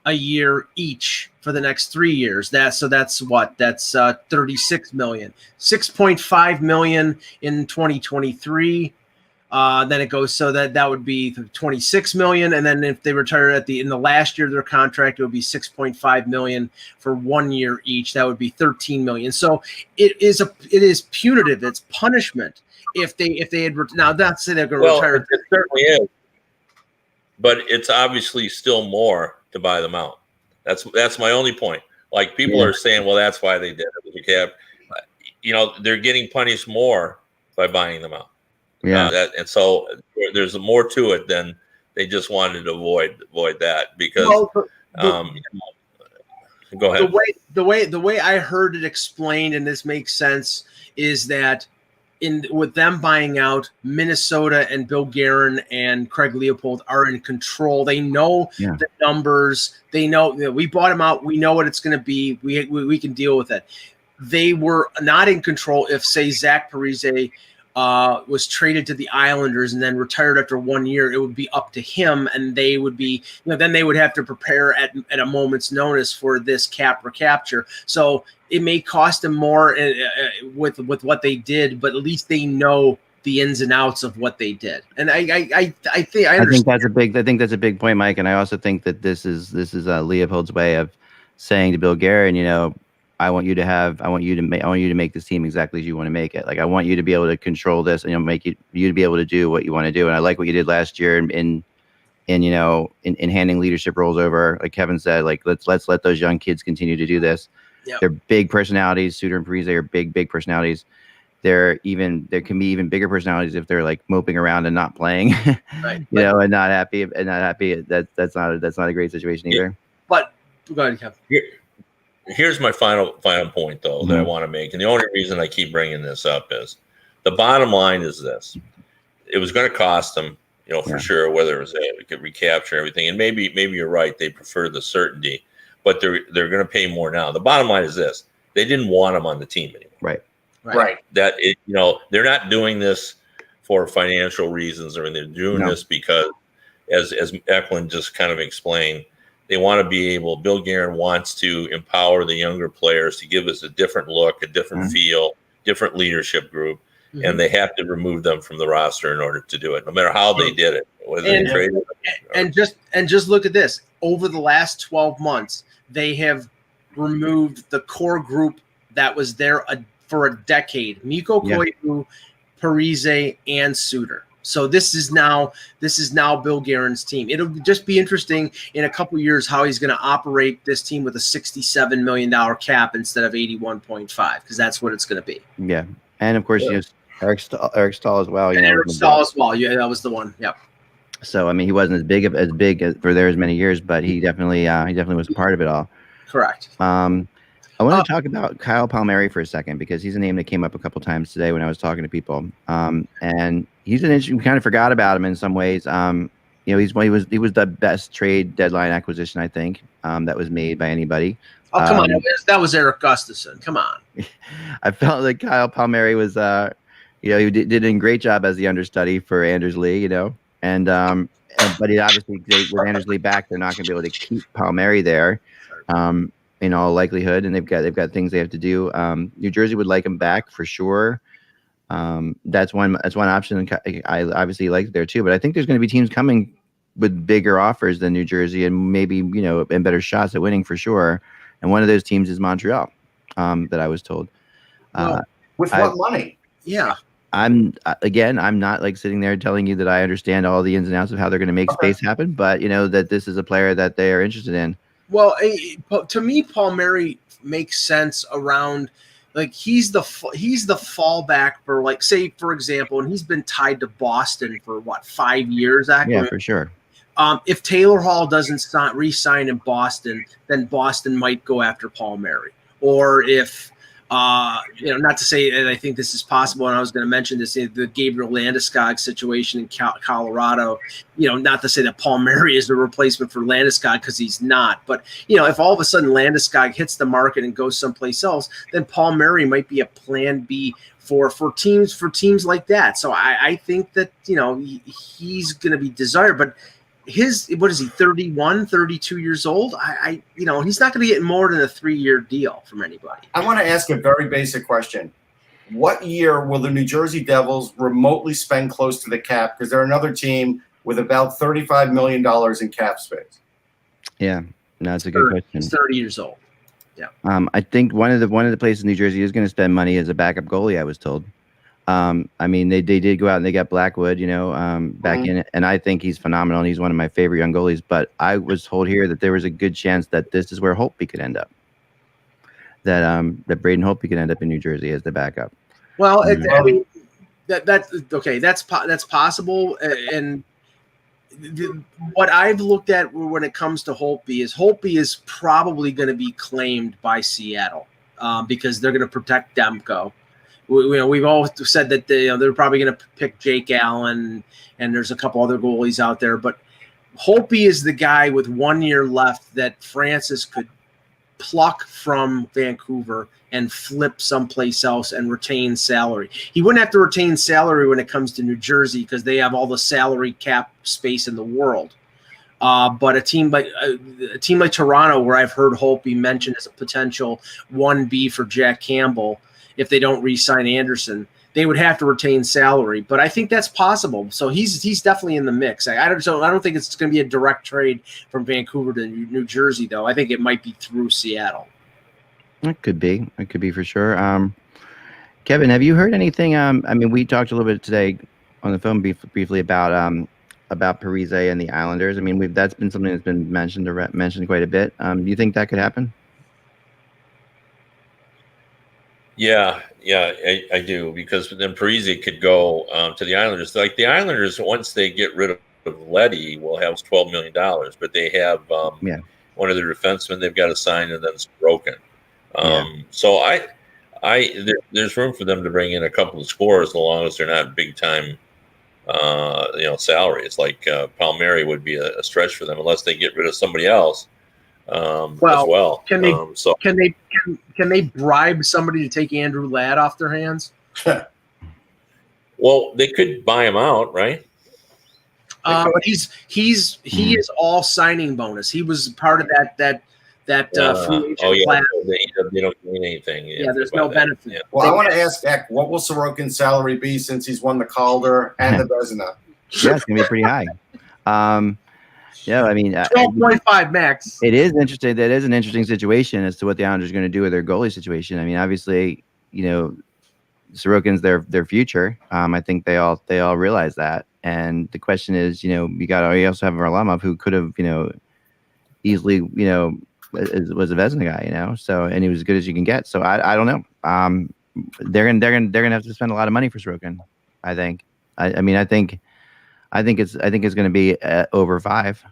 Speaker 1: a year each for the next 3 years. That's 36 million, 6.5 million in 2023. Then it goes, so that would be 26 million, and then if they retire in the last year of their contract, it would be 6.5 million for 1 year each. That would be 13 million. So it is punitive. It's punishment if they had now. Not say they're going to retire.
Speaker 3: It certainly is, but it's obviously still more to buy them out. That's my only point. Like, people are saying, well, that's why they did it with the cap. They're getting punished more by buying them out.
Speaker 4: Yeah,
Speaker 3: and so there's more to it than they just wanted to avoid that, because go ahead.
Speaker 1: The way I heard it explained, and this makes sense, is that with them buying out, Minnesota and Bill Guerin and Craig Leopold are in control. They know the numbers. They know that we bought them out. We know what it's going to be. We can deal with it. They were not in control if, say, Zach Parise was traded to the Islanders and then retired after 1 year. It would be up to him, and they would be, then they would have to prepare at a moment's notice for this cap recapture. So it may cost them more with what they did, but at least they know the ins and outs of what they did. And I think
Speaker 4: that's a big point, Mike. And I also think that this is Leopold's way of saying to Bill Guerin, I want you to make this team exactly as you want to make it. Like, I want you to be able to control this, and make you to be able to do what you want to do. And I like what you did last year in handing leadership roles over. Like Kevin said, like, let's let those young kids continue to do this. Yep. They're big personalities. Suter and Parise are big personalities. There can be even bigger personalities if they're like moping around and not playing, and not happy. That's not a great situation either.
Speaker 1: But go ahead, Kevin.
Speaker 3: Here's my final point, though, that I want to make. And the only reason I keep bringing this up is the bottom line is this. It was going to cost them, for sure, whether it was we could recapture everything. And maybe you're right. They prefer the certainty, but they're going to pay more now. The bottom line is this. They didn't want them on the team anymore.
Speaker 2: Right.
Speaker 3: That they're not doing this for financial reasons, or they're doing this because, as Eklund just kind of explained, they want to be able. Bill Guerin wants to empower the younger players to give us a different look, a different feel, different leadership group, and they have to remove them from the roster in order to do it, no matter how they did it. Whether they traded them
Speaker 1: just look at this. Over the last 12 months, they have removed the core group that was there for a decade: Mikko Koivu, Parise, and Suter. So this is now Bill Guerin's team. It'll just be interesting in a couple years how he's going to operate this team with a $67 million cap instead of 81.5, because that's what it's going to be.
Speaker 4: Yeah, and of course, Eric Stahl as well.
Speaker 1: Eric Stahl as well. Yeah, that was the one. Yep.
Speaker 4: So I mean, he wasn't as big for there as many years, but he definitely was a part of it all.
Speaker 1: Correct.
Speaker 4: I want to talk about Kyle Palmieri for a second, because he's a name that came up a couple times today when I was talking to people. And he's an interesting. We kind of forgot about him in some ways. He was the best trade deadline acquisition, I think, that was made by anybody.
Speaker 1: Oh, come on, that was Eric Gustafsson. Come on.
Speaker 4: I felt like Kyle Palmieri was, he did a great job as the understudy for Anders Lee, but he obviously, with Anders Lee back, they're not going to be able to keep Palmieri there. In all likelihood, and they've got things they have to do. New Jersey would like him back for sure. That's one option. I obviously like it there too, but I think there's going to be teams coming with bigger offers than New Jersey, and maybe and better shots at winning for sure. And one of those teams is Montreal, that I was told.
Speaker 2: With what money?
Speaker 1: Yeah.
Speaker 4: I'm not like sitting there telling you that I understand all the ins and outs of how they're going to make space happen, but that this is a player that they are interested in.
Speaker 1: Well, to me, Palmieri makes sense around, like, he's the fallback for, like, say, for example, and he's been tied to Boston for 5 years, actually.
Speaker 4: Yeah, for sure.
Speaker 1: If Taylor Hall doesn't re-sign in Boston, then Boston might go after Palmieri. Or if not to say that I think this is possible, and I was going to mention this, the Gabriel Landeskog situation in Colorado, not to say that Palmieri is the replacement for Landeskog, because he's not, but, if all of a sudden Landeskog hits the market and goes someplace else, then Palmieri might be a plan B for teams like that. So I think that, he's going to be desired, but what is he, 31, 32 years old? He's not going to get more than a 3-year deal from anybody.
Speaker 2: I want to ask a very basic question. What year will the New Jersey Devils remotely spend close to the cap? Because they're another team with about $35 million in cap space.
Speaker 4: Yeah, no, that's a good question.
Speaker 1: He's 30 years old. Yeah.
Speaker 4: I think one of the places New Jersey is going to spend money is a backup goalie, I was told. I mean, they did go out and they got Blackwood, back in it, and I think he's phenomenal, and he's one of my favorite young goalies. But I was told here that there was a good chance that this is where Holtby could end up. That Braden Holtby could end up in New Jersey as the backup.
Speaker 1: Well, I mean, that's okay. That's possible. And what I've looked at when it comes to Holtby is probably going to be claimed by Seattle because they're going to protect Demko. We've all said that they're probably going to pick Jake Allen, and there's a couple other goalies out there. But Holtby is the guy with 1 year left that Francis could pluck from Vancouver and flip someplace else and retain salary. He wouldn't have to retain salary when it comes to New Jersey because they have all the salary cap space in the world. But a team like Toronto, where I've heard Holtby mentioned as a potential 1B for Jack Campbell, if they don't re-sign Anderson, they would have to retain salary. But I think that's possible. So he's definitely in the mix. I don't think it's going to be a direct trade from Vancouver to New Jersey, though. I think it might be through Seattle.
Speaker 4: It could be. It could be for sure. Kevin, have you heard anything? I mean, we talked a little bit today on the phone briefly about Parise and the Islanders. I mean, that's been something that's been mentioned quite a bit. Do you think that could happen?
Speaker 3: Yeah, I do, because then Parise could go to the Islanders. Like the Islanders, once they get rid of Leddy, will have $12 million, but they have one of their defensemen they've got to sign, and then it's broken. So there's room for them to bring in a couple of scorers, as long as they're not big time, salary. It's like Palmieri would be a stretch for them, unless they get rid of somebody else. As well.
Speaker 1: Can they bribe somebody to take Andrew Ladd off their hands?
Speaker 3: Well, they could buy him out, right?
Speaker 1: But he is all signing bonus. He was part of that free agent class.
Speaker 3: They don't gain anything.
Speaker 1: Yeah, there's no benefit.
Speaker 3: Yeah.
Speaker 2: Well, I want to ask Eck, what will Sorokin's salary be since he's won the Calder and the Vezina?
Speaker 4: Yeah, it's gonna be pretty high. Yeah, I mean,
Speaker 1: 12.5 max.
Speaker 4: It is interesting. That is an interesting situation as to what the Islanders are going to do with their goalie situation. I mean, obviously, Sorokin's their future. I think they all realize that. And the question is, you also have Varlamov, who could have, easily, was a Vezina guy, So, and he was as good as you can get. So I don't know. They're gonna have to spend a lot of money for Sorokin, I think. I think it's going to be over 5.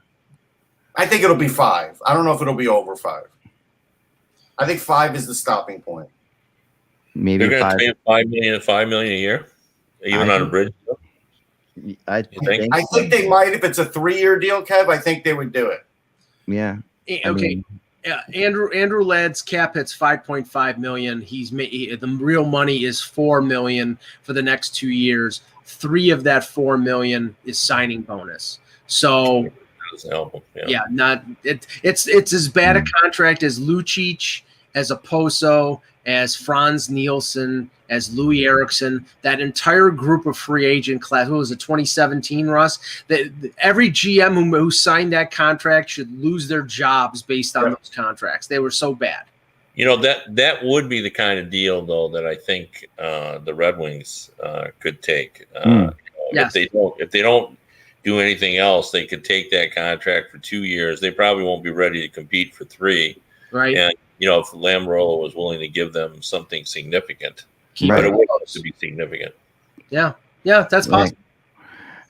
Speaker 2: I think it'll be 5. I don't know if it'll be over 5. I think 5 is the stopping point.
Speaker 4: Maybe
Speaker 3: they're going to pay him $5 million a year, even on a bridge.
Speaker 4: I
Speaker 2: think they might. If it's a 3-year deal, Kev, I think they would do it.
Speaker 4: Yeah.
Speaker 1: Okay. Andrew Ladd's cap hits $5.5 million. The real money is $4 million for the next 2 years. 3 of that $4 million is signing bonus. So, it's as bad a contract as Lucic, as Oposo, as Franz Nielsen, as Louis Eriksson. That entire group of free agent class. What was it, 2017, Russ? Every GM who signed that contract should lose their jobs based on those contracts. They were so bad.
Speaker 3: That would be the kind of deal, though, that I think the Red Wings could take.
Speaker 1: Yes.
Speaker 3: If they don't do anything else, they could take that contract for 2 years. They probably won't be ready to compete for 3.
Speaker 1: Right.
Speaker 3: And if Lamoriello was willing to give them something significant,
Speaker 4: Right.
Speaker 3: But it would have to be significant.
Speaker 1: Yeah, that's possible.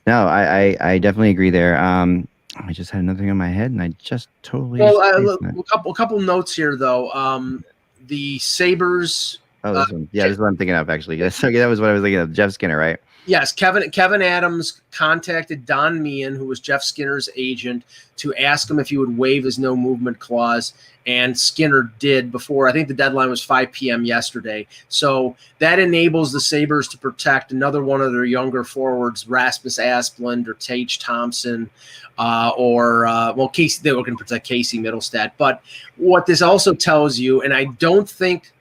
Speaker 4: No, I definitely agree there. I just had another thing on my head, and I just totally.
Speaker 1: Well, a couple notes here, though. The Sabres
Speaker 4: Oh, this one. Yeah, this is what I'm thinking of, actually. Yes, okay, that was what I was thinking of. Jeff Skinner, right?
Speaker 1: Yes, Kevin Adams contacted Don Meehan, who was Jeff Skinner's agent, to ask him if he would waive his no movement clause, and Skinner did before. I think the deadline was 5 p.m. yesterday. So that enables the Sabres to protect another one of their younger forwards, Rasmus Asplund or Tage Thompson, Casey. They were going to protect Casey Middlestat. But what this also tells you, and I don't think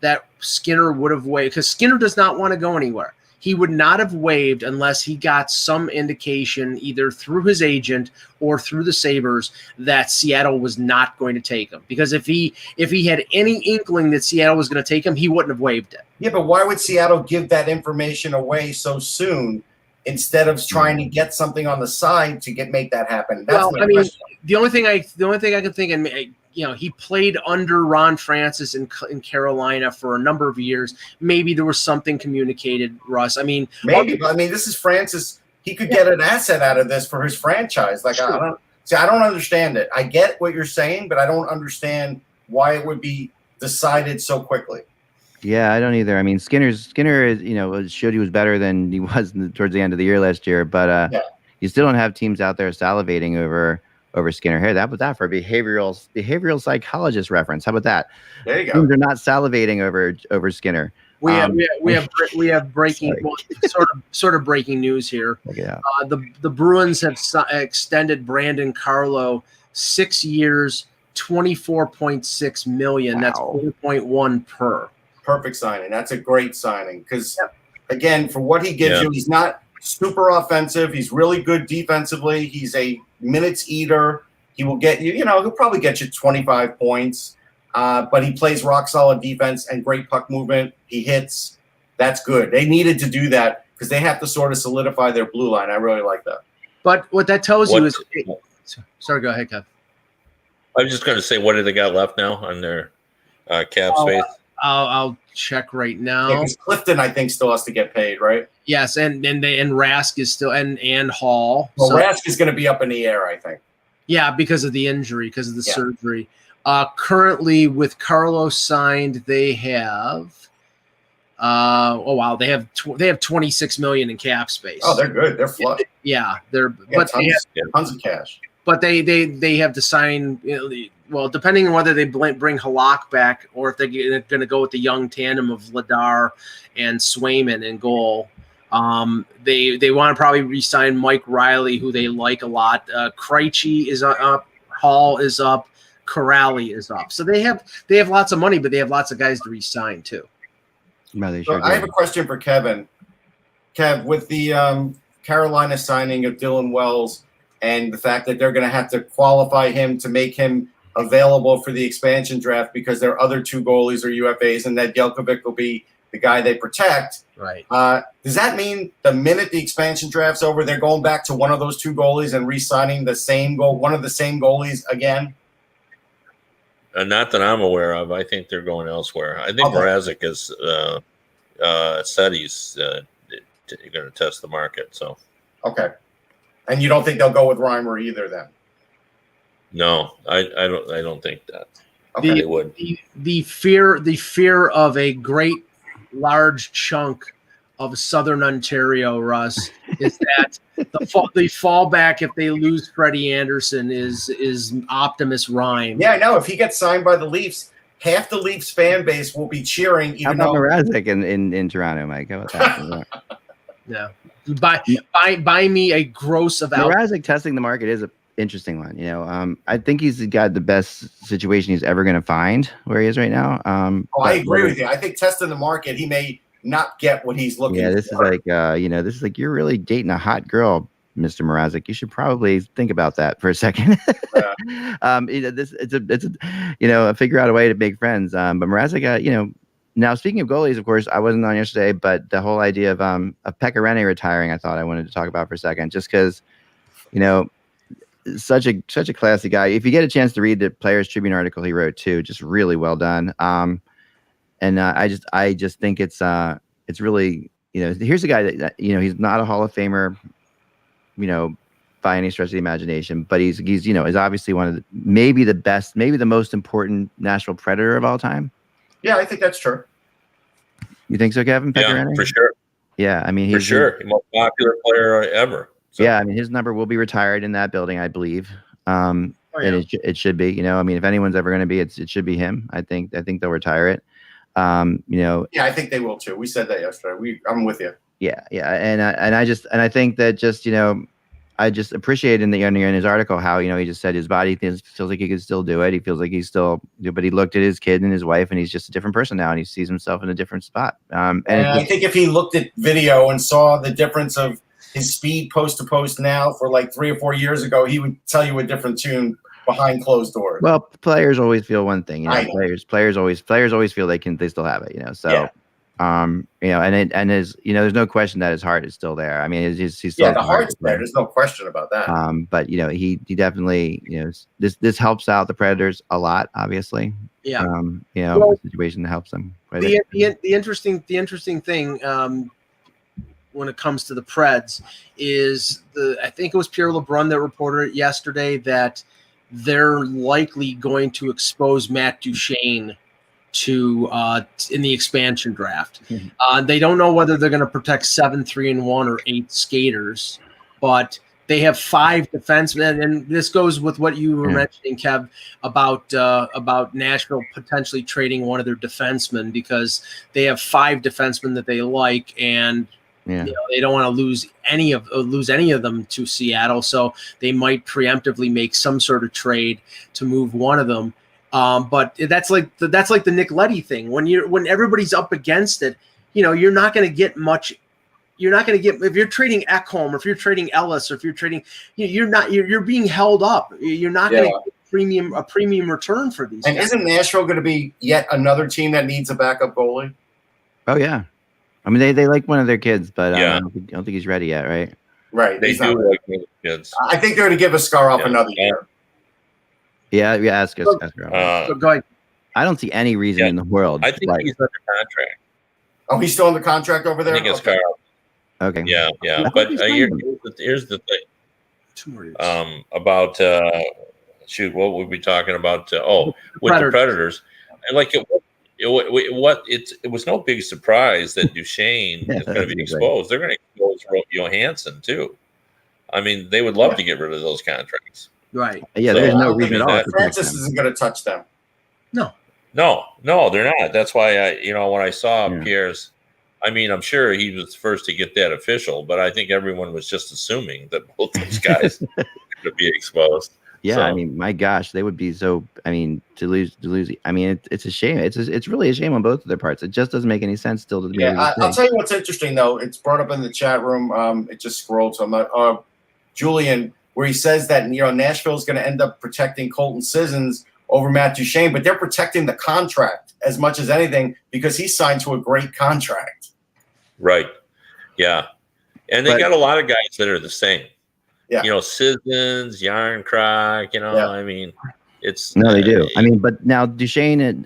Speaker 1: that Skinner would have waived, because Skinner does not want to go anywhere. He would not have waived unless he got some indication either through his agent or through the Sabres that Seattle was not going to take him. Because if he had any inkling that Seattle was going to take him, he wouldn't have waived it.
Speaker 2: Yeah, but why would Seattle give that information away so soon instead of trying to get something on the side to make that happen? That's my question.
Speaker 1: The only thing I can think, and he played under Ron Francis in Carolina for a number of years. Maybe there was something communicated, Russ.
Speaker 2: Maybe, but this is Francis. He could get an asset out of this for his franchise. Like, sure. I don't understand it. I get what you're saying, but I don't understand why it would be decided so quickly.
Speaker 4: Yeah, I don't either. Skinner is, showed he was better than he was towards the end of the year last year, but you still don't have teams out there salivating over Skinner. Hey, that was that for a behavioral psychologist reference. How about that?
Speaker 2: There you go.
Speaker 4: Teams are not salivating over Skinner.
Speaker 1: We have breaking sort of breaking news here.
Speaker 4: Yeah.
Speaker 1: The Bruins have extended Brandon Carlo 6 years, $24.6 million. That's 4.1 per.
Speaker 2: Perfect signing. That's a great signing because, again, for what he gives you, he's not super offensive. He's really good defensively. He's a minutes eater. He will get you, he'll probably get you 25 points, but he plays rock solid defense and great puck movement. He hits. That's good. They needed to do that because they have to sort of solidify their blue line. I really like that.
Speaker 1: But what that tells you is – sorry, go ahead, Kev.
Speaker 3: I was just going to say, what do they got left now on their cap space?
Speaker 1: I'll check right now.
Speaker 2: Yeah, Clifton, I think, still has to get paid, right?
Speaker 1: Yes, and Rask is still and Hall.
Speaker 2: Well, Rask is going to be up in the air, I think.
Speaker 1: Yeah, because of the injury, because of the surgery. Currently, with Carlos signed, they have. They have $26 million in cap space.
Speaker 2: Oh, they're good. They're flush.
Speaker 1: Yeah,
Speaker 2: tons of cash.
Speaker 1: But they have to sign. Well, depending on whether they bring Halak back or if they're going to go with the young tandem of Vladar and Swayman in goal. They want to probably re-sign Mike Riley, who they like a lot. Krejci is up. Hall is up. Corrali is up. So they have lots of money, but they have lots of guys to re-sign too.
Speaker 2: So I have a question for Kevin. Kev, with the Carolina signing of Dylan Wells and the fact that they're going to have to qualify him to make him available for the expansion draft because their other two goalies are UFAs and that Jelkovic will be the guy they protect.
Speaker 1: Right.
Speaker 2: Does that mean the minute the expansion draft's over, they're going back to one of those two goalies and re-signing one of the same goalies again?
Speaker 3: Not that I'm aware of. I think they're going elsewhere. I think Mrazek has said he's going to test the market. So
Speaker 2: okay, and you don't think they'll go with Reimer either, then?
Speaker 3: No, I don't think that. Okay, they would.
Speaker 1: The fear of a great large chunk of Southern Ontario, Russ, is that the fallback if they lose Freddie Anderson is Optimus Rhyme.
Speaker 2: Yeah, I know. If he gets signed by the Leafs, half the Leafs fan base will be cheering.
Speaker 4: How about Mrazek in Toronto, Mike? How about that?
Speaker 1: Yeah, buy me a gross of
Speaker 4: Mrazek testing the market is an interesting one. I think he's got the best situation he's ever going to find where he is right now.
Speaker 2: I agree with you. I think testing the market, he may not get what he's looking for.
Speaker 4: Yeah, this is like you're really dating a hot girl, Mr. Mrazek. You should probably think about that for a second. Figure out a way to make friends. But Mrazek, now speaking of goalies, of course, I wasn't on yesterday, but the whole idea of Pekka Rinne retiring, I thought I wanted to talk about for a second, just because, such a classy guy. If you get a chance to read the Players Tribune article he wrote too, just really well done. And I just think it's really, here's a guy that he's not a Hall of Famer, by any stretch of the imagination, but he's is obviously one of maybe the best, maybe the most important Nashville Predator of all time.
Speaker 2: Yeah, I think that's true.
Speaker 4: You think so, Kevin?
Speaker 3: Yeah, for sure.
Speaker 4: Yeah, I mean,
Speaker 3: for sure, most popular player ever. So.
Speaker 4: Yeah, I mean, his number will be retired in that building, I believe. And it should be. I mean, if anyone's ever going to be, it should be him. I think they'll retire it.
Speaker 2: Yeah, I think they will too. We said that yesterday. I'm with you.
Speaker 4: Yeah, and I think that just I just appreciate in his article how he just said his body feels like he could still do it. He feels like he's still, but he looked at his kid and his wife, and he's just a different person now, and he sees himself in a different spot. And
Speaker 2: I think if he looked at video and saw the difference of his speed post to post now for like 3 or 4 years ago, he would tell you a different tune behind closed doors.
Speaker 4: Well, players always feel one thing, players always feel they still have it, so. Yeah. And there's no question that his heart is still there. I mean, he's still
Speaker 2: the heart's there. There's no question about that.
Speaker 4: But he definitely, this helps out the Predators a lot, obviously.
Speaker 1: Yeah.
Speaker 4: The situation helps them.
Speaker 1: The interesting thing, when it comes to the Preds is I think it was Pierre LeBrun that reported yesterday that they're likely going to expose Matt Duchene to in the expansion draft. They don't know whether they're going to protect 7, 3, and 1 or 8 skaters, but they have 5 defensemen, and this goes with what you were mentioning, Kev, about Nashville potentially trading one of their defensemen because they have 5 defensemen that they like, and they don't want to lose any of them to Seattle, so they might preemptively make some sort of trade to move one of them. But that's like the Nick Leddy thing. When everybody's up against it, you're not going to get much. You're not going to get if you're trading Ekholm or if you're trading Ellis or if you're trading. You're being held up. You're not going to get a premium return for these.
Speaker 2: And
Speaker 1: guys.
Speaker 2: Isn't Nashville going to be yet another team that needs a backup goalie?
Speaker 4: Oh yeah, I mean they like one of their kids, but I don't think he's ready yet, right?
Speaker 2: Right,
Speaker 3: they do like one of the kids.
Speaker 2: I think they're going to give Askarov another year.
Speaker 4: Yeah, ask us.
Speaker 1: Go ahead.
Speaker 4: I don't see any reason in the world.
Speaker 3: I think he's under contract.
Speaker 2: Oh, he's still under contract over there?
Speaker 3: I think it's Carl.
Speaker 4: Okay.
Speaker 3: Yeah. But here's the thing.
Speaker 1: 2 more years.
Speaker 3: About what were we talking about? With the Predators, and like it was no big surprise that Duchene is going to be exposed. They're going to expose Johansson too. I mean, they would love to get rid of those contracts.
Speaker 1: Right.
Speaker 4: Yeah, there's no reason at all.
Speaker 2: Francis isn't going to touch them.
Speaker 1: No,
Speaker 3: they're not. That's why when I saw Pierre's, I mean, I'm sure he was the first to get that official, but I think everyone was just assuming that both those guys would be exposed.
Speaker 4: Yeah, so. I mean, my gosh, they would be so. I mean, to lose. I mean, it's a shame. It's really a shame on both of their parts. It just doesn't make any sense still to me.
Speaker 2: Yeah, I'll tell you what's interesting though. It's brought up in the chat room. It just scrolled. So I'm not. Julian, where he says that Nashville is going to end up protecting Colton Sissons over Matt Duchene, but they're protecting the contract as much as anything because he signed to a great contract.
Speaker 3: Right. Yeah. And they got a lot of guys that are the same.
Speaker 2: Yeah.
Speaker 3: Sissons, Yarncroc, I mean, it's.
Speaker 4: No, they do. I mean, but now Duchene,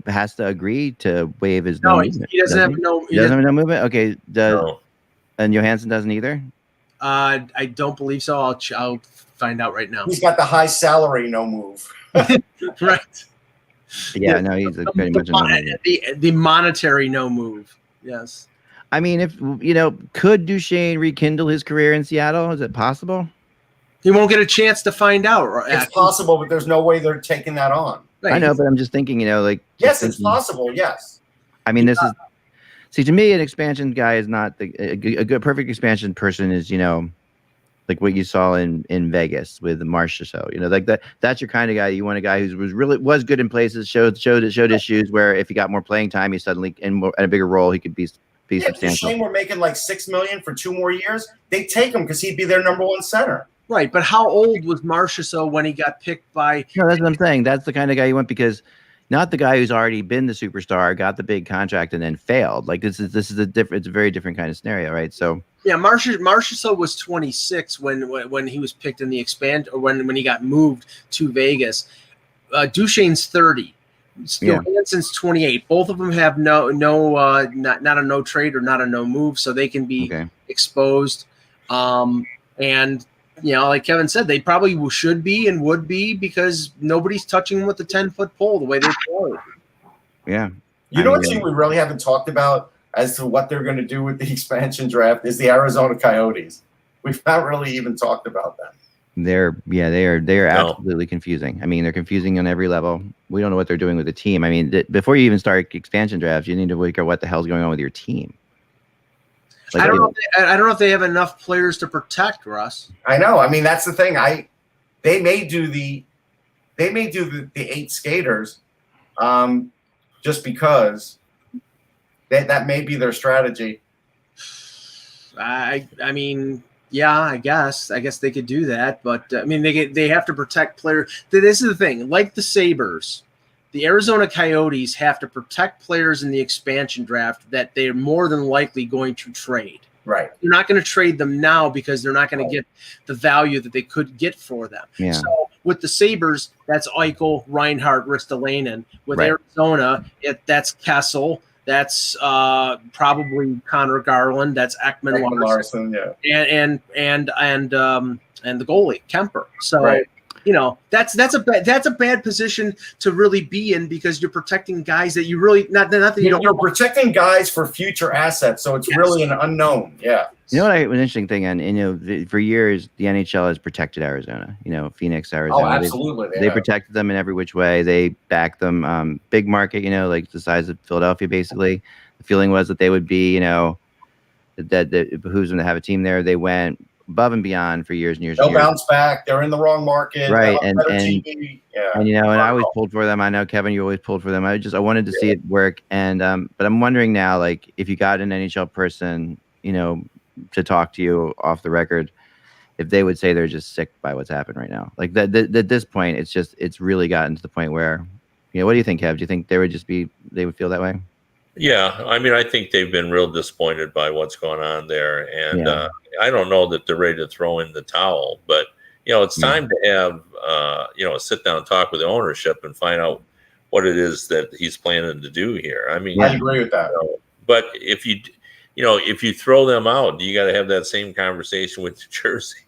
Speaker 4: has to agree to waive his
Speaker 1: no
Speaker 4: movement.
Speaker 1: He doesn't have no.
Speaker 4: He doesn't have no movement? Okay. And Johansson doesn't either?
Speaker 1: I don't believe so. I'll find out right now.
Speaker 2: He's got the high salary, no move.
Speaker 1: Right.
Speaker 4: Yeah, no, he's pretty much
Speaker 1: the monetary no move. Yes.
Speaker 4: I mean, if could Duchene rekindle his career in Seattle? Is it possible?
Speaker 1: He won't get a chance to find out.
Speaker 2: It's possible, but there's no way they're taking that on.
Speaker 1: Right.
Speaker 4: I know, but I'm just thinking,
Speaker 2: yes, it's possible. Yes.
Speaker 4: I mean, this is. See, to me, an expansion guy is not a good perfect expansion person is, like what you saw in Vegas with Marchessault. Like that's your kind of guy. You want a guy who was good in places, showed issues where if he got more playing time, he suddenly in a bigger role, he could be substantial.
Speaker 2: Shane, we're making like $6 million for 2 more years. They take him because he'd be their number 1 center.
Speaker 1: Right, but how old was Marchessault when he got picked by?
Speaker 4: No, that's what I'm saying. That's the kind of guy you want because. Not the guy who's already been the superstar, got the big contract, and then failed. Like this is it's a very different kind of scenario, right? So
Speaker 1: yeah, Marchessault was 26 when he was picked in the or when he got moved to Vegas. Duchene's 30. Johansson's 28. Both of them have not a no trade or not a no move, so they can be exposed. And like Kevin said, they probably should be and would be because nobody's touching them with the 10-foot pole the way they play.
Speaker 4: Yeah.
Speaker 2: You know what team we really haven't talked about as to what they're going to do with the expansion draft is the Arizona Coyotes. We've not really even talked about them.
Speaker 4: They are absolutely confusing. I mean, they're confusing on every level. We don't know what they're doing with the team. I mean, before you even start expansion drafts, you need to figure out what the hell's going on with your team.
Speaker 1: Like, I don't know if they have enough players to protect, Russ.
Speaker 2: I know. I mean, that's the thing. They may do the 8 skaters, just because that may be their strategy.
Speaker 1: I mean, yeah, I guess they could do that, but I mean, they have to protect players. This is the thing. Like the Sabres, the Arizona Coyotes have to protect players in the expansion draft that they're more than likely going to trade.
Speaker 2: Right.
Speaker 1: They're not going to trade them now because they're not going to get the value that they could get for them.
Speaker 4: Yeah.
Speaker 1: So with the Sabres, that's Eichel, Reinhart, Ristolainen. With Arizona, that's Kessel. That's probably Connor Garland. That's Ekman
Speaker 2: Larson, yeah,
Speaker 1: and the goalie Kemper. So you know that's a bad position to really be in because you're protecting guys that you really not that you don't.
Speaker 2: You're protecting guys for future assets, so it's really an unknown. Yeah.
Speaker 4: You know what? An interesting thing, and for years the NHL has protected Arizona. Phoenix, Arizona.
Speaker 2: Oh, absolutely.
Speaker 4: They protected them in every which way. They backed them. Big market, like the size of Philadelphia, basically. The feeling was that they would be, that it behooves them to have a team there. They went above and beyond for years and years.
Speaker 2: They'll bounce back. They're in the wrong market.
Speaker 4: Right, and
Speaker 2: I
Speaker 4: always pulled for them. I know, Kevin, you always pulled for them. I wanted to see it work, and but I'm wondering now, like, if you got an NHL person, to talk to you off the record, if they would say they're just sick by what's happened right now. Like at this point, it's really gotten to the point where, what do you think, Kev? Do you think they would feel that way?
Speaker 3: Yeah. I mean, I think they've been real disappointed by what's going on there. And I don't know that they're ready to throw in the towel, but it's time to have, a sit down talk with the ownership and find out what it is that he's planning to do here. I mean,
Speaker 2: I agree with that.
Speaker 3: But if you throw them out, you got to have that same conversation with New Jersey,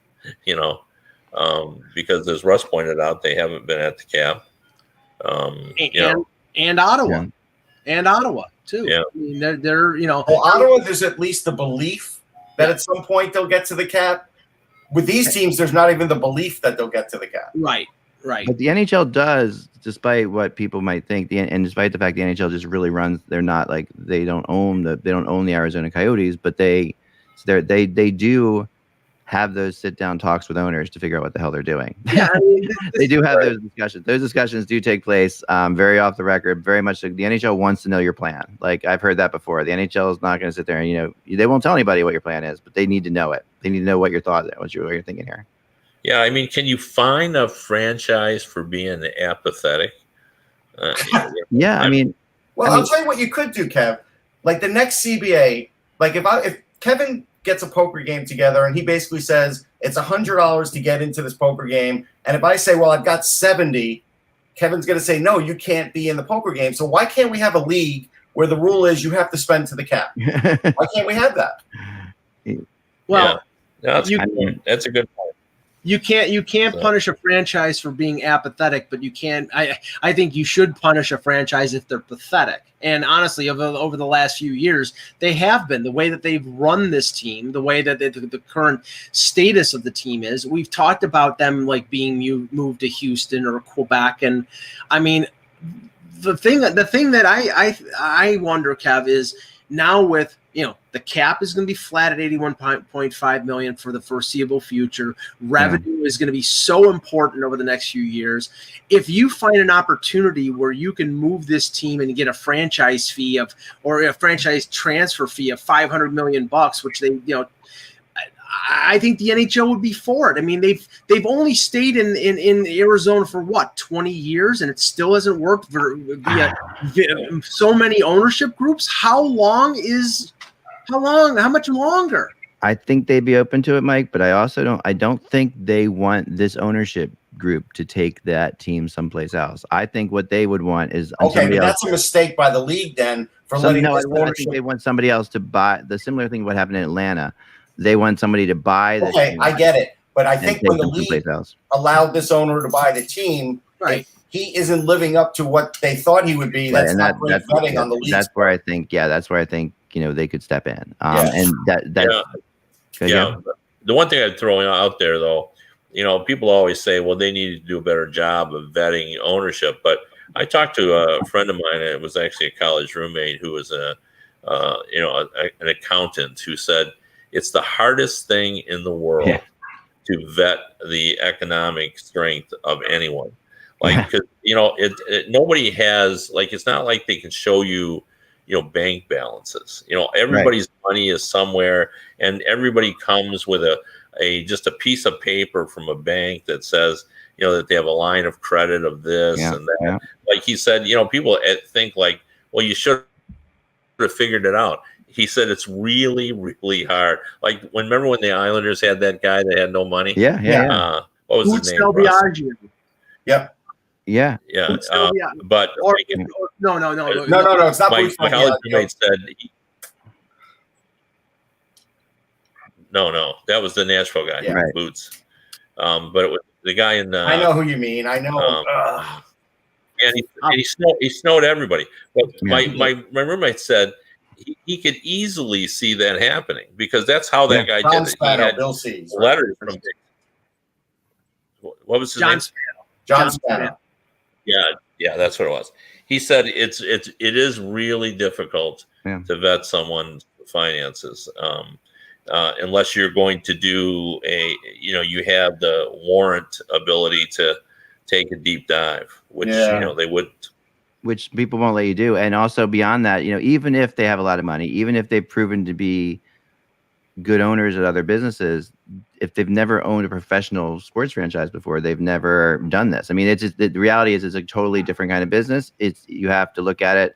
Speaker 3: because as Russ pointed out, they haven't been at the cap.
Speaker 1: And Ottawa, and Ottawa too.
Speaker 3: Yeah,
Speaker 1: I mean, they're
Speaker 2: Well, Ottawa, there's at least the belief that at some point they'll get to the cap. With these teams, there's not even the belief that they'll get to the cap.
Speaker 1: Right.
Speaker 4: But the NHL does, despite what people might think, and despite the fact the NHL just really runs, they're not like they don't own the Arizona Coyotes, but they do have those sit down talks with owners to figure out what the hell they're doing. Yeah, I mean, they do have those discussions. Those discussions do take place, very off the record, very much. Like the NHL wants to know your plan. Like I've heard that before. The NHL is not going to sit there and they won't tell anybody what your plan is, but they need to know it. They need to know what your thought is, what you're thinking here.
Speaker 3: Yeah, I mean, can you fine a franchise for being apathetic?
Speaker 4: Yeah, I mean,
Speaker 2: I'll tell you what you could do, Kev. Like the next CBA, like if Kevin gets a poker game together and he basically says it's $100 to get into this poker game, and if I say, well, I've got 70, Kevin's going to say, no, you can't be in the poker game. So why can't we have a league where the rule is you have to spend to the cap? Why can't we have that?
Speaker 1: Well,
Speaker 3: that's a good point.
Speaker 1: You can't punish a franchise for being apathetic, but you can. I think you should punish a franchise if they're pathetic. And honestly, over the last few years, they have been. The way that they've run this team, the way that the current status of the team is. We've talked about them like being moved to Houston or Quebec, and I mean, the thing that I wonder, Kev, is now with the cap is going to be flat at $81.5 million for the foreseeable future. Revenue is going to be so important over the next few years. If you find an opportunity where you can move this team and get a franchise fee or a franchise transfer fee of $500 million, which they, I think the NHL would be for it. I mean, they've only stayed in Arizona for 20 years, and it still hasn't worked via so many ownership groups. How much longer?
Speaker 4: I think they'd be open to it, Mike, but I don't think they want this ownership group to take that team someplace else. I think what they would want is
Speaker 2: that's a mistake by the league then for letting this ownership.
Speaker 4: I think they want somebody else to buy. The similar thing what happened in Atlanta. They want somebody to buy the team.
Speaker 2: I get it. But I think when the league allowed this owner to buy the team,
Speaker 1: right,
Speaker 2: he isn't living up to what they thought he would be. That's not great vetting on the league.
Speaker 4: That's where I think, they could step in. And
Speaker 3: the one thing I'd throw out there, though, people always say, well, they need to do a better job of vetting ownership. But I talked to a friend of mine, and it was actually a college roommate who was an accountant, who said it's the hardest thing in the world to vet the economic strength of anyone. Like, cause, nobody has, like, it's not like they can show you, bank balances. Everybody's money is somewhere, and everybody comes with just a piece of paper from a bank that says, that they have a line of credit of this and that. Yeah. Like he said, people think like, well, you should have figured it out. He said it's really, really hard. Like remember when the Islanders had that guy that had no money?
Speaker 1: Yeah.
Speaker 3: What was his name?
Speaker 2: Yep.
Speaker 3: Yeah. But
Speaker 2: no. It's not.
Speaker 3: My college roommate said. No, that was the Nashville guy, Boots. But it was the guy in.
Speaker 2: I know who you mean. I know.
Speaker 3: And he snowed everybody. But my roommate said he could easily see that happening because that's how that guy did it. He had letters from. What was his name?
Speaker 2: John Spano.
Speaker 3: Yeah, that's what it was. He said it is really difficult to vet someone's finances. Unless you're going to do you have the warrant ability to take a deep dive, which they wouldn't.
Speaker 4: Which people won't let you do. And also beyond that, even if they have a lot of money, even if they've proven to be good owners at other businesses, if they've never owned a professional sports franchise before, they've never done this. I mean, the reality is it's a totally different kind of business. You have to look at it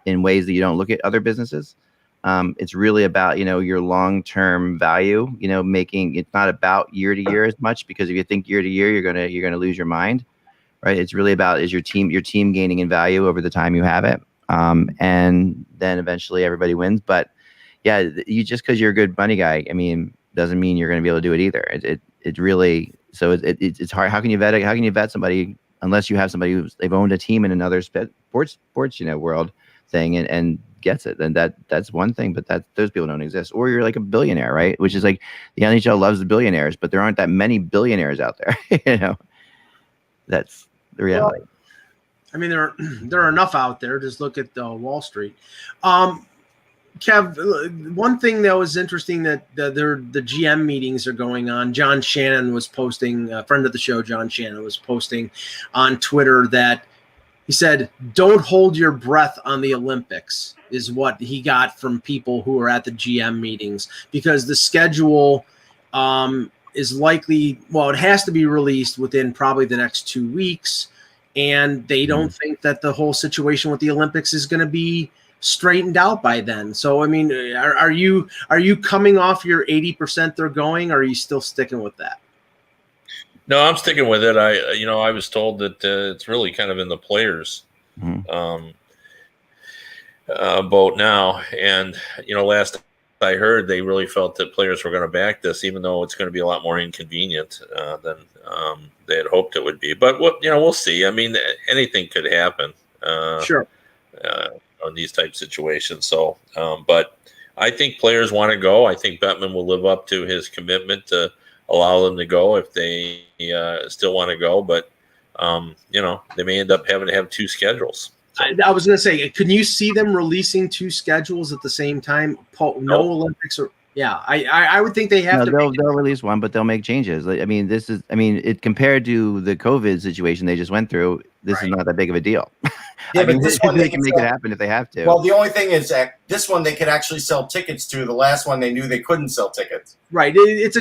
Speaker 4: in ways that you don't look at other businesses. It's really about, your long-term value, making it's not about year to year as much, because if you think year to year, you're going to lose your mind, right? It's really about, is your team gaining in value over the time you have it. And then eventually everybody wins. But yeah, you just because you're a good money guy, I mean, doesn't mean you're going to be able to do it either. It really, so it's hard. How can you vet it? How can you vet somebody unless you have somebody they've owned a team in another sports, world thing and gets it? And that's one thing, but those people don't exist. Or you're like a billionaire, right? Which is like the NHL loves the billionaires, but there aren't that many billionaires out there. That's the reality.
Speaker 1: Well, I mean, there are enough out there. Just look at Wall Street. Kev, one thing that was interesting that the GM meetings are going on. John Shannon was posting, a friend of the show, John Shannon was posting on Twitter that he said, "Don't hold your breath on the Olympics," is what he got from people who are at the GM meetings, because the schedule is likely, it has to be released within probably the next 2 weeks. And they don't think that the whole situation with the Olympics is going to be straightened out by then. So, I mean, are you coming off your 80% they're going, or are you still sticking with that?
Speaker 3: No, I'm sticking with it. I was told that it's really kind of in the players' boat now. And, last I heard, they really felt that players were going to back this, even though it's going to be a lot more inconvenient than they had hoped it would be. But we'll see. I mean, anything could happen.
Speaker 1: Sure.
Speaker 3: On these type situations. So, but I think players want to go. I think Bettman will live up to his commitment to allow them to go if they still want to go. But they may end up having to have two schedules. So.
Speaker 1: I was going to say, can you see them releasing two schedules at the same time? No Olympics or I would think they have to.
Speaker 4: They'll release one, but they'll make changes. I mean, it compared to the COVID situation they just went through. This is not that big of a deal.
Speaker 2: Yeah, but this one
Speaker 4: they can make it happen if they have to.
Speaker 2: Well, the only thing is that this one they could actually sell tickets to. The last one they knew they couldn't sell tickets.
Speaker 1: Right. It's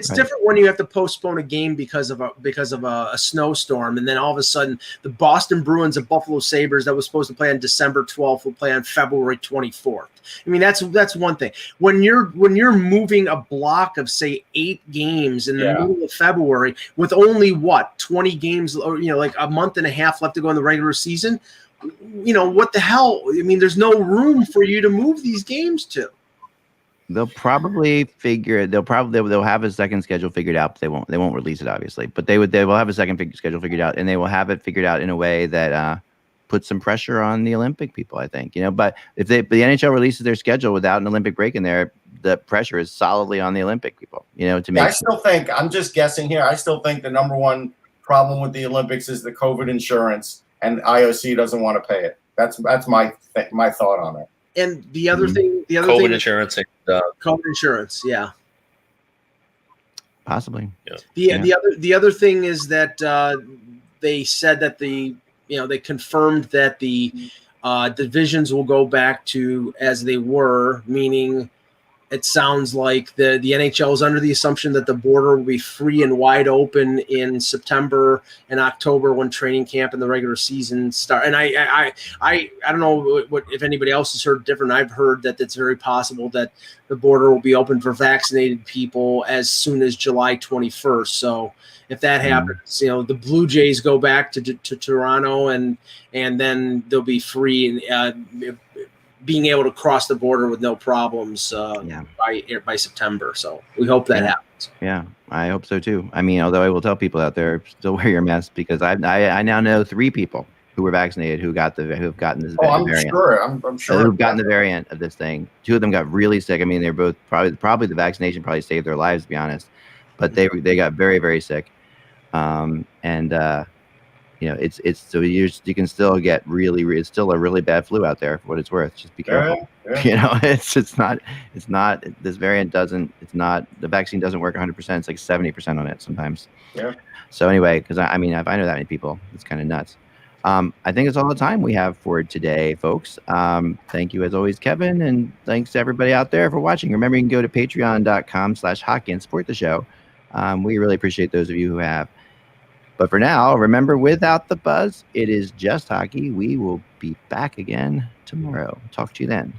Speaker 1: different when you have to postpone a game because of a snowstorm, and then all of a sudden the Boston Bruins and Buffalo Sabres that was supposed to play on December 12th will play on February 24th. I mean, that's one thing. When you're moving a block of say 8 games in the middle of February with only 20 games, or like a month and a half left to go in the regular season. What the hell? I mean, there's no room for you to move these games to.
Speaker 4: They'll probably they'll have a second schedule figured out, but they won't release it obviously. But they will have a second schedule figured out, and they will have it figured out in a way that puts some pressure on the Olympic people, I think. But if the NHL releases their schedule without an Olympic break in there, the pressure is solidly on the Olympic people. To make.
Speaker 2: I still think, I'm just guessing here, I still think the number one problem with the Olympics is the COVID insurance, and IOC doesn't want to pay it. That's my thought on it.
Speaker 1: And the other thing,
Speaker 3: COVID insurance,
Speaker 1: COVID insurance, yeah,
Speaker 4: possibly.
Speaker 3: Yeah.
Speaker 1: The other thing is that they said that they confirmed that the divisions will go back to as they were, meaning it sounds like the NHL is under the assumption that the border will be free and wide open in September and October when training camp and the regular season start. And I don't know what if anybody else has heard different. I've heard that it's very possible that the border will be open for vaccinated people as soon as July 21st. So if that happens, the Blue Jays go back to Toronto and then they'll be free and being able to cross the border with no problems by September. So we hope that happens.
Speaker 4: Yeah, I hope so too. I mean, although I will tell people out there, still wear your mask, because I now know 3 people who were vaccinated who have gotten this variant.
Speaker 2: I'm sure.
Speaker 4: Who've gotten the variant of this thing. 2 of them got really sick. I mean, they're both probably the vaccination probably saved their lives, to be honest. But they got very, very sick. It's so you can still get it's still a really bad flu out there for what it's worth. Just be careful.
Speaker 2: Yeah.
Speaker 4: It's not this variant the vaccine doesn't work 100%. It's like 70% on it sometimes.
Speaker 2: Yeah.
Speaker 4: So anyway, because I mean, if I know that many people, it's kind of nuts. I think it's all the time we have for today, folks. Thank you as always, Kevin, and thanks to everybody out there for watching. Remember, you can go to patreon.com/hockey and support the show. We really appreciate those of you who have. But for now, remember, without the buzz, it is just hockey. We will be back again tomorrow. Talk to you then.